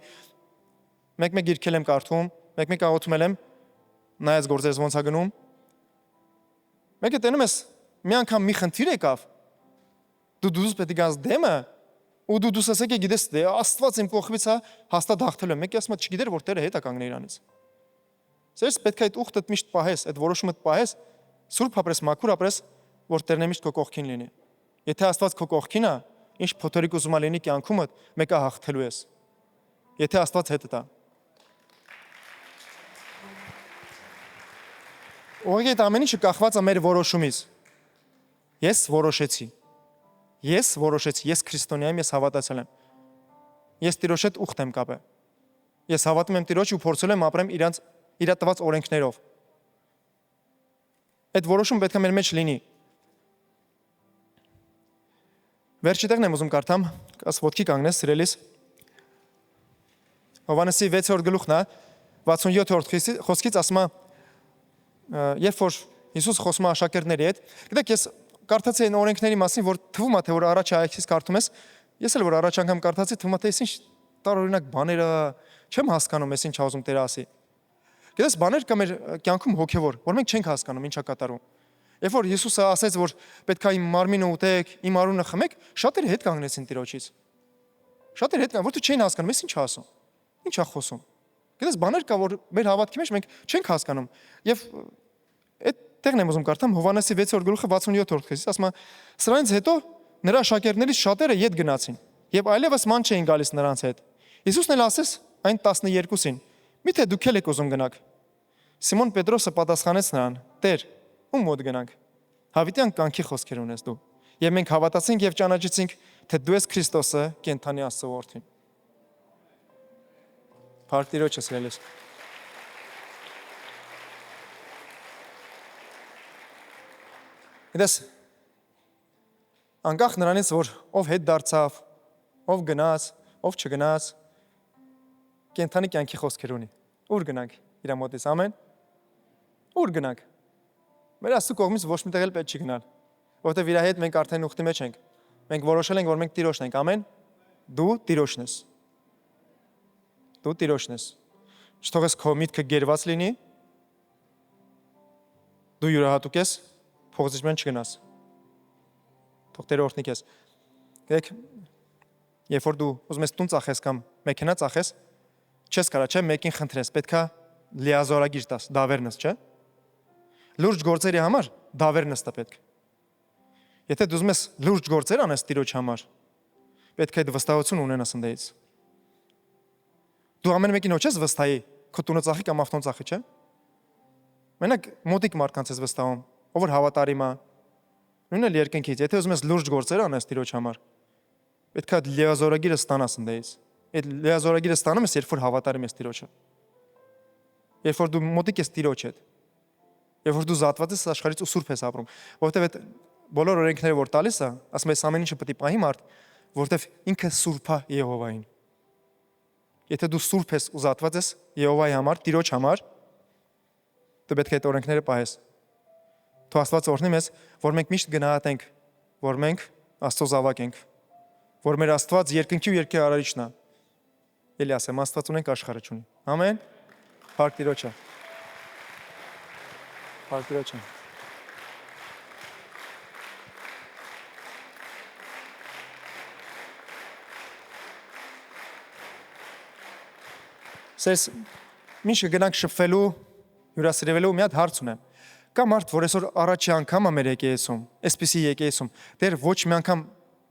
Speaker 2: մեկ-մեկ գիրքել եմ կարդում, մեկ-մեկ աղոթում եմ, նայած գործերս ոնց է գնում։ Մեկը տենում ես մի անգամ մի խնդիր եկավ, դու դուս պետք է գաս դեմը, ու դու դուս ասեք գիտես դե Աստված իմ կողմից է, հաստատ հաղթել եմ, մեկը ասում է չգիտեր որ Տերը հետ է կանգնել իրանից։ Սերս պետք է այդ ուխտդ միշտ պահես, այդ որոշումդ պահես, սուրբ ապրես, մաքուր ապրես, որ Տերն է միշտ քո կողքին լինի։ Եթե Աստված քո կողքին է, ինչ փոթորիկ ուզում է լինի կյանքումդ, մեկը հաղթելու ես։ Եթե Աստված հետդ է։ Ուղղակի այդ ամեն ինչը կախված է մեր որոշումից։ Ես որոշեցի, ես քրիստոնյա եմ, ես հավատացել եմ։ Ես Տիրոջ հետ ուխտ եմ կապել։ Ես հավատում եմ Տիրոջ ու փորձել եմ ապրեմ իր տված օրենքներով։ Այդ որոշում պետք է մեր մեջ լինի։ Վերջի տեղն եմ ուզում կարդամ, աս ոտքի կանգնես, սիրելիս։ Հովհաննեսի 6-րդ գլուխն է, 67-րդ խոսքից ասում է, երբ որ Հիսուս խոսում է աշակերտների հետ, գիտեք, ես կարդացի այն օրենքների մասին, որ թվում է, թե որ առաջ այաքից կարդում ես, ես էլ որ առաջ անգամ կարդացի, թվում է, թե ինչ տարօրինակ բաներ է, չեմ հասկանում, ես ինչ ուզում Տերը ասի։ Գիտես, բաներ կա մեր կյանքում հոգևոր, որ մենք չենք հասկանում ինչա կատարում։ Երբ որ Հիսուսը ասեց, որ պետք է իմ մարմինը ուտեք, իմ արունը խմեք, շատերը հետ կանգնեցին Տիրոջից։ Շատերը հետ կանգնեցին, որ դու չէին հասկանում, ես ինչ ասում։ Ինչ է խոսում։ Գիտես, բաներ կա, որ մեր հավատքի մեջ մենք չենք հասկանում։ Եվ այդ տեղն եմ ուզում կարդամ Հովհաննեսի 6-րդ գլուխը 67-րդ խոսքից, ասում է. սրանից հետո նրա աշակերտներից շատերը ետ գնացին եւ այլևս ման չէին գալիս նրանց հետ։ Հիսուսն էլ ասեց այն 12-ին. միթե դուք եք ուզում գնաք։ Սիմոն Պետրոսը պատասխանեց նրան. Տեր, ում մոտ գնանք։ Հավիտյան կյանքի խոսքեր ունես դու։ Եվ մենք հավատացինք եւ ճանաչեցինք, թե դու ես Քրիստոսը, կենթանի Աստծո որդին։ Փառք Տիրոջը, սիրելիս։ Գիտես, անկախ նրանից, որ ով հետ դարձավ, ով գնաց, ով չգնաց, կենթանի կյանքի խոսքեր ունի։ Ուր գնանք իր մոտից, ամեն։ Ուր գնանք։ Մեր Աստծո կողմից ոչ մի տեղ էլ պետք չի գնալ, որովհետև իր հետ մենք արդեն ուխտի մեջ ենք։ Մենք որոշել ենք, որ մենք Տիրոջն ենք, ամեն։ Դու Տիրոջն ես։ Դու Տիրոջն ես։ Չթողես քո միտքը գերված լինի։ Դու յուրահատուկ ես, փողոցից մեն չգնաս։ Թող Տերը օրհնի քեզ։ Գիտեք, երբ որ դու ուզում ես տուն ծախես կամ մեքենա ծախես, չես կարա, չէ, մեկին խնդրես, պետքա լիազորագիր տաս, դավերնս, չէ։ Լուրջ գործերի համար դավերնս տա պետք։ Եթե դու ուզում ես լուրջ գործեր անես Տիրոջ համար, պետք է այդ վստահություն ունենաս ընդդեից։ Դու ամեն մեկին ոչ ես վստահի, քո տունը ծախի կամ ավտոն ծախի, չէ։ Մենակ մոտիկ մարդկանց ես վստահում, ով որ հավատարիմ է։ Նույնն էլ երկնքից, եթե ուզում ես լուրջ գործեր անես Տիրոջ համար, պետք է լիազորագիրը ստանաս ընդդեից։ Այդ լիազորագիրը ստանում ես, երբ որ հավատարիմ ես Տիրոջը։ Երբ որ դու մոտիկ ես Տիրոջ հետ։ Երբ որ դու զատված ես աշխարհից ու սուրբ ես ապրում, որովհետև այդ բոլոր օրենքները որ տալիս է, ասում ես ամեն ինչը պետք է պահի մարդ, որովհետև ինքը սուրբ է Եհովային։ Եթե դու սուրբ ես ու զատված ես Եհովայի համար, Տիրոջ համար, դու պետք է այդ օրենքները պահես։ Թող Աստված օրհնի մեզ, որ մենք միշտ գնահատենք, որ մենք Աստծո զավակ ենք, որ մեր Աստված երկնքի ու երկրի արարիչն է։ Էլի ասեմ, Աստված ունենք, աշխարհը չունի։ Ամեն։ Փառք Տիրոջը։ Փառք Տիրոջը։ Սես միշտ գնանք շփվելու, հյուրասիրվելու մի հատ հարց ունեմ։ Կա մարդ, որ այսօր առաջի անգամ է մեր եկեղեցում, այսպիսի եկեղեցում, դեռ ոչ մի անգամ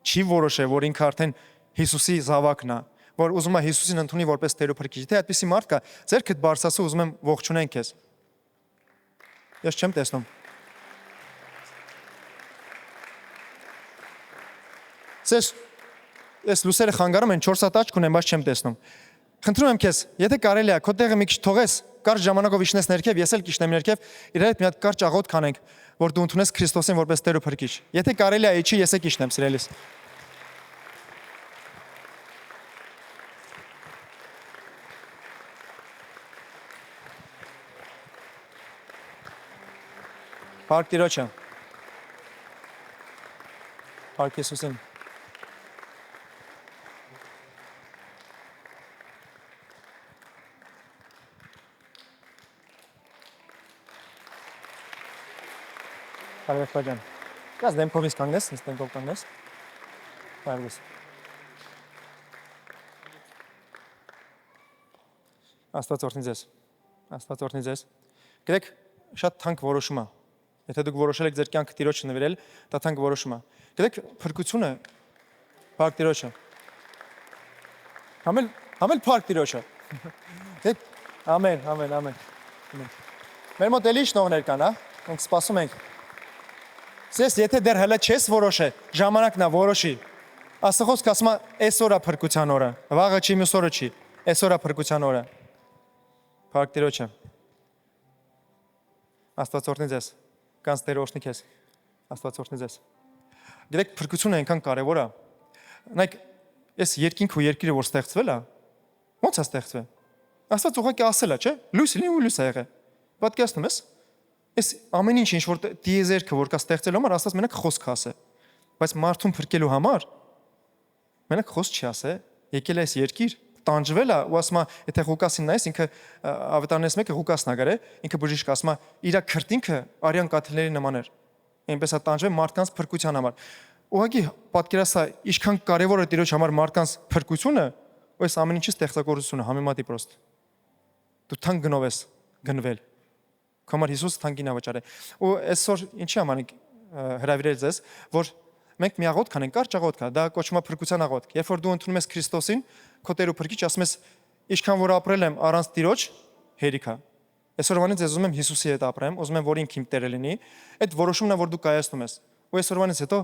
Speaker 2: չի որոշել, որ ինքը արդեն Հիսուսի զավակն է, որ ուզում է Հիսուսին ընդունի որպես Տեր ու Փրկիչ։ Եթե այդպիսի մարդ կա, ձեռքդ բարձրացու, ուզում եմ ողջունենք քեզ։ Ես չեմ տեսնում։ Ես լուսերը խանգարում են 4 հատ աչք ունեմ, բայց չեմ տեսնում։ Խնդրում եմ քեզ, եթե կարելի է, քո տեղը մի քիչ թողես, կարճ ժամանակով իջնես ներքև, ես էլ կիջնեմ ներքև, իր հետ մի հատ կարճ աղոթք անենք, որ դու ընդունես Քրիստոսին որպես Տեր ու Փրկիչ։ Եթե կարելի է, իջի, ես էլ կիջնեմ, սիրելիս։ Փառք Տիրոջը։ Փառք Հիսուսին։ Բարև ջան։ Կաս դեմքովից կանգնես, ինձ դեմքով կանգնես։ Բարև։ Աստված օրհնի ձեզ։ Աստված օրհնի ձեզ։ Գիտեք, շատ թանկ որոշում է։ Եթե դուք որոշել եք ձեր կյանքը Տիրոջը նվիրել, դա թանկ որոշում է։ Գիտեք, փրկությունը Փառք Տիրոջը։ Համել Փառք Տիրոջը։ Ամեն, ամեն, ամեն։ Մեր մոտ էլի շնորհներ կան, հա։ Մենք սպասում ենք։ Սես, եթե դեռ հələ չես որոշել, ժամանակն է որոշի։ Աստղոս ասում է, այսօր է փրկության օրը, վաղը չի, մյուս օրը չի, այսօր է փրկության օրը։ Փառք Տիրոջը։ Աստված օրհնի ձեզ։ Կանց Տերը օրհնի քեզ։ Աստված օրհնի ձեզ։ Գիտեք, փրկությունը այնքան կարևոր է։ Նայեք, այս երկինք ու երկիրը որ ստեղծվել է, ո՞նց է ստեղծվել։ Աստված ուղղակի ասել է, չէ՞։ Լույս լինի ու լույս ա եղել։ Պատկերացնում ես։ Այս ամեն ինչ որ դիեզերքը որ կա ստեղծելու համար Աստված մենակ խոսք ասե։ Բայց մարդուն փրկելու համար մենակ խոսք չի ասե, եկել է այս երկիր, տանջվել է ու ասում է, եթե Ղուկասին նայես, ինքը ավետարանից մեկը Ղուկասն ա գրել, ինքը բժիշկ ասում է, իր քրտինքը արյան կաթիլների նման էր։ Այնպես է տանջվել մարդկանց փրկության համար։ Ուղղակի պատկերացա, ինչքան կարևոր է Տիրոջ համար մարդկանց փրկությունը, ու այս ամեն ինչի ստեղծագործությունը համեմատի պրոստ։ Դու թանկ գնով ես գնվել։ Քամար Հիսուս թանկին ավաճար է։ Ու այսօր ինչի համար հրավիրել ձեզ, որ մենք մի աղոթք անենք, կարճ աղոթք է, դա կոչվում է փրկության աղոթք։ Երբ որ դու ընդունում ես Քրիստոսին, քո Տեր ու Փրկիչ, ասում ես, ինչքան որ ապրել եմ առանց Տիրոջ, հերիք է։ Այսօրվանից ես ուզում եմ Հիսուսի հետ ապրեմ, ուզում եմ որ ինքն իմ Տերը լինի, այդ որոշումն է որ դու կայացնում ես։ Ու այսօրվանից հետո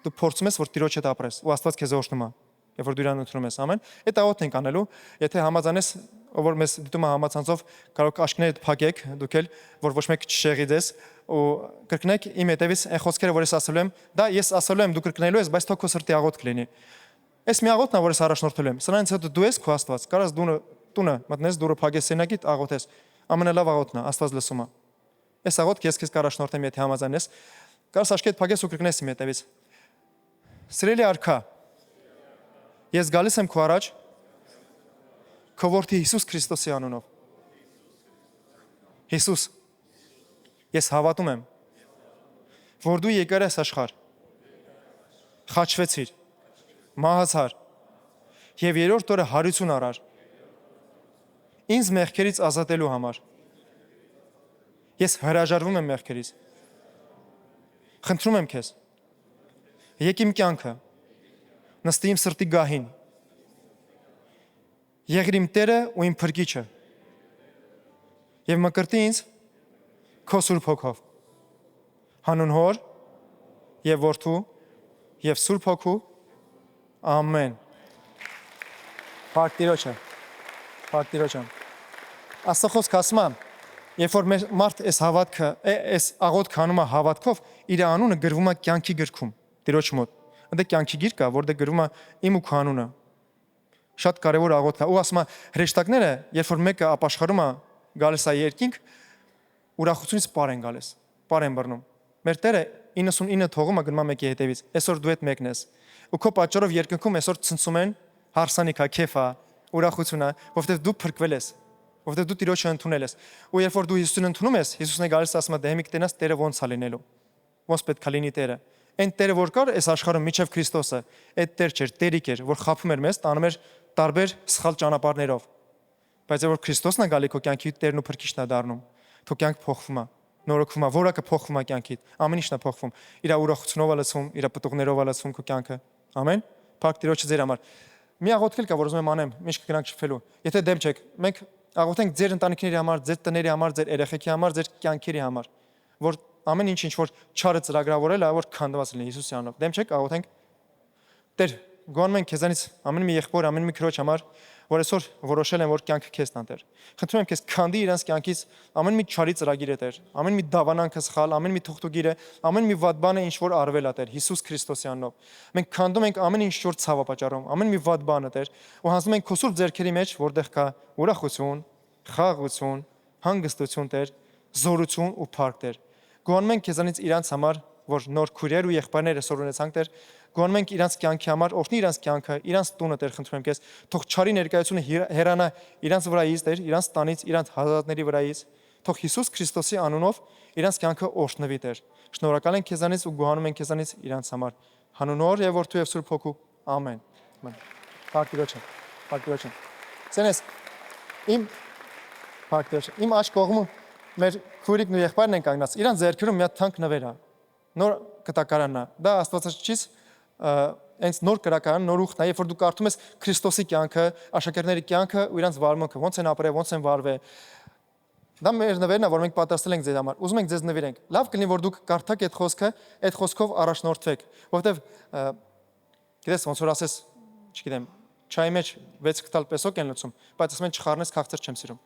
Speaker 2: դու փորձում ես որ Տիրոջ հետ ապրես, ու Աստված քեզ օրհնում է։ Երբ որ դու իրան ընդունում ես, ամեն։ Այդ աղոթքն ենք անելու, եթե համաձայնես, ով որ մեզ դիտում է համացանցով, կարող աշկներդ փակեք, դուք էլ, որ ոչ մեկ չշեղի ձեզ, ու կրկնեք իմ հետևից այն խոսքերը, որ ես ասելու եմ, դա ես ասելու եմ, դու կրկնելու ես, բայց թող քո սրտի աղոթք լինի։ Այս մի աղոթքն է, որ ես առաջնորդել եմ։ Սրանից հետո դու ես քո Աստված, կարաս տունը մտնես, դուրը փակես սենյակիդ, աղոթես։ Ամենալավ աղոթքն է, Աստված լսում է։ Այս աղոթքը ես քեզ կառաջնորդեմ, եթե համաձայնես։ Կարաս աշկերտ փակես ու կրկնես իմ հետևից։ Սիրելի արքա, ես գալիս եմ քո առաջ քո որդի Հիսուս Քրիստոսի անունով։ Հիսուս, ես հավատում եմ, որ դու եկար ես աշխարհ, խաչվեցիր, մահացար եւ երրորդ օրը հարություն առար ինձ մեղքերից ազատելու համար։ Ես հրաժարվում եմ մեղքերից։ Խնդրում եմ քեզ, եկ իմ կյանքը, նստի իմ սրտի գահին, եղիր իմ Տերը ու իմ Փրկիչը եւ մկրտի ինձ քո Սուրբ Հոգով։ Հանուն Հոր եւ Որդու եւ Սուրբ Հոգու։ Ամեն։ Փառք Տիրոջը։ Աստծո խոսքը ասում է, երբ որ մարդ այս հավատքը, այս աղոթքը անում է հավատքով, իր անունը գրվում է կյանքի գրքում Տիրոջ մոտ։ Այնտեղ կյանքի գիր կա, որտեղ գրվում է իմ ու քո անունը։ Շատ կարևոր աղոթք է։ Ու ասում է հրեշտակները, երբ որ մեկը ապաշխարում է գալիս է երկինք, ուրախությունից պար են գալիս, պար են բռնում։ Մեր Տերը 99 թողումը գնում է մեկի հետևից։ Այսօր դու այդ մեկն ես։ Ու քո պատճառով երկնքում այսօր ցնցում են հարսանիքա, քեֆա, ուրախությունա, որովհետև դու փրկվել ես, որովհետև դու Տիրոջը ընդունել ես։ Ու երբ որ դու Հիսուսին ընդունում ես, Հիսուսն է գալիս ասում է՝ «Դե հիմիկ տենաս Տերը ոնց է լինելու»։ Ոնց պետք է լինի Տերը։ Այն Տերը որ կար այս աշխարհում միջև Քրիստոսը, այդ Տեր չէր, Տերիկ էր, որ խափում էր մեզ, տանում էր տարբեր սխալ ճանապարհներով։ Բայց երբ որ Քրիստոսն է գալի քո կյանքի Տերն ու Փրկիչն է դառնում, քո կյանքը փոխվում է, նորոգվում է, որակը փոխվում է կյանքիդ, ամեն ինչն է փոխվում։ Իր ուրախությունով է լցվում, իր պտուղներով է լցվում քո կյանքը։ Ամեն։ Փառք Տիրոջը ձեր համար։ Մի աղոթք էլ կա, որ ուզում եմ անեմ, միշտ կգնանք շփվելու։ Եթե դեմ չեք, մենք աղոթենք ձեր ընտանիքների համար, ձեր տների համար, ձեր երեխեքի համար, ձեր կյանքերի համար, որ ամեն ինչ որ չարը ծրագրավորել է, որ քանդված լինի Հիսուսի անունով։ Դեմ չեք, աղոթենք։ Տեր, գոհանում ենք քեզանից ամեն մի եղբոր, ամեն մի քրոջ համար, որ այսօր որոշել են, որ կյանքը քեզ տան Տեր։ Խնդրում եմ քեզ քանդի իրանց կյանքից ամեն մի չարի ծրագիրը Տեր, ամեն մի դավանանքը սխալ, ամեն մի թուղթուգիրը, ամեն մի վատ բանը ինչ որ արվել է Տեր, Հիսուս Քրիստոսի անունով։ Մենք քանդում ենք ամեն ինչ որ ցավը պատճառում, ամեն մի վատ բանը Տեր, ու հանձնում ենք քո սուրբ ձեռքերի մեջ, որտեղ կա ուրախություն, խաղաղություն, հանգստություն Տեր, զորություն ու փառք Տեր։ Գոհանում ենք քեզանից իրանց համար, որ նոր քույրեր ու եղբայրներ այսօր ունեցանք Տեր, գոհանում ենք իրանց կյանքի համար, օրհնի իրանց կյանքը, իրանց տունը Տեր, խնդրում եմ քեզ, թող չարի ներկայությունը հեռանա իրանց վրայից Տեր, իրանց տանից, իրանց հազատների վրայից, թող Հիսուս Քրիստոսի անունով իրանց կյանքը օրհնվի Տեր։ Շնորհակալ ենք քեզանից ու գոհանում ենք քեզանից իրանց համար։ Հանուն Հոր եւ Որդու եւ Սուրբ Հոգու։ Ամեն։ Փառք Տիրոջը։ Փառք Տիրոջը։ Ցենես իմ աջ կողմում մեր քույրիկն ու եղբայրն են կանգնած, իրանց ձեռքերում մի հատ թանկ նվեր է։ Նոր կտակարանն է։ Դա Աստվածաշնչից այնց նոր կրակարան, նոր ուխտն է, երբ որ դու կարդում ես Քրիստոսի կյանքը, աշակերտների կյանքը ու իրանց վարմունքը, ոնց են ապրել, ոնց են վարվել։ Դա մեր նվերն է, որ մենք պատրաստել ենք ձեզ համար։ Ուզում ենք ձեզ նվիրենք։ Լավ կլինի, որ դուք կարդաք այդ խոսքը, այդ խոսքով առաջնորդվեք, որովհետև գիտես ոնց որ ասես, չգիտեմ, չայի մեջ 6 կտալ պեսոկ են լցում, բայց ասում են չխառնես, քաղցր չեմ սիրում։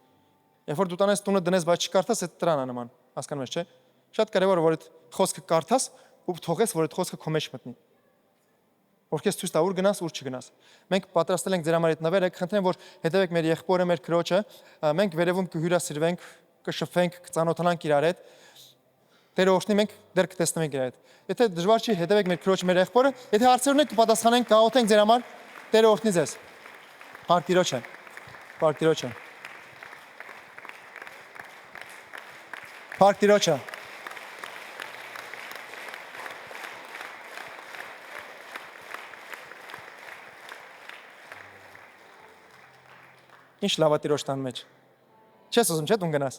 Speaker 2: Երբ որ դու տանես տունը դնես, բայց չկարդաս, այդ տրան է նման, հասկանում ես, չէ՞։ Շատ կարևոր է որ այդ խոսքը կարդաս ու թողես որ այդ խոսքը քո մեջ մտնի։ Որ քեզ ցույց տա ուր գնաս, ուր չգնաս։ Մենք պատրաստել ենք ձեր համար այդ նվերը, կխնդրեմ որ հետևեք մեր եղբորը, մեր քրոջը, մենք վերևում կհյուրասիրվենք, կշփվենք, կծանոթանանք իրար հետ։ Տերը օրհնի մենք դեռ կտեսնենք իրար հետ։ Եթե դժվար չի, հետևեք մեր քրոջ, մեր եղբորը, եթե հարցեր ունեք կպատասխանենք, կաղոթենք ձեր համար։ Տերը օրհնի ձեզ։ Փառք Տիրոջը։ Փառք Տիրոջը։ Փառք Տիրոջը։ Ինչ լավ է Տիրոջ տան մեջ։ Չես ուզում, չէ՞ դու գնաս։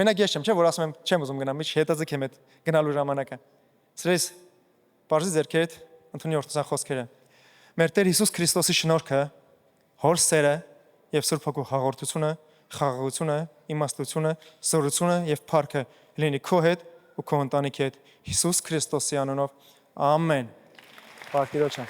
Speaker 2: Մենակ ես չեմ, չէ՞ որ ասում եմ, չեմ ուզում գնամ, միջ հետաձգ եմ այդ գնալու ժամանակը։ Սրես բարձի ձերքերդ ընդունի օրհնության խոսքերը։ Մեր Տեր Հիսուս Քրիստոսի շնորհքը, Հոր սերը եւ Սուրբ Հոգու հաղորդությունը, խաղաղությունը, իմաստությունը, զորությունը եւ փառքը լինի քո հետ ու քո ընտանիքի հետ Հիսուս Քրիստոսի անունով։ Ամեն։ Փառք Տիրոջը։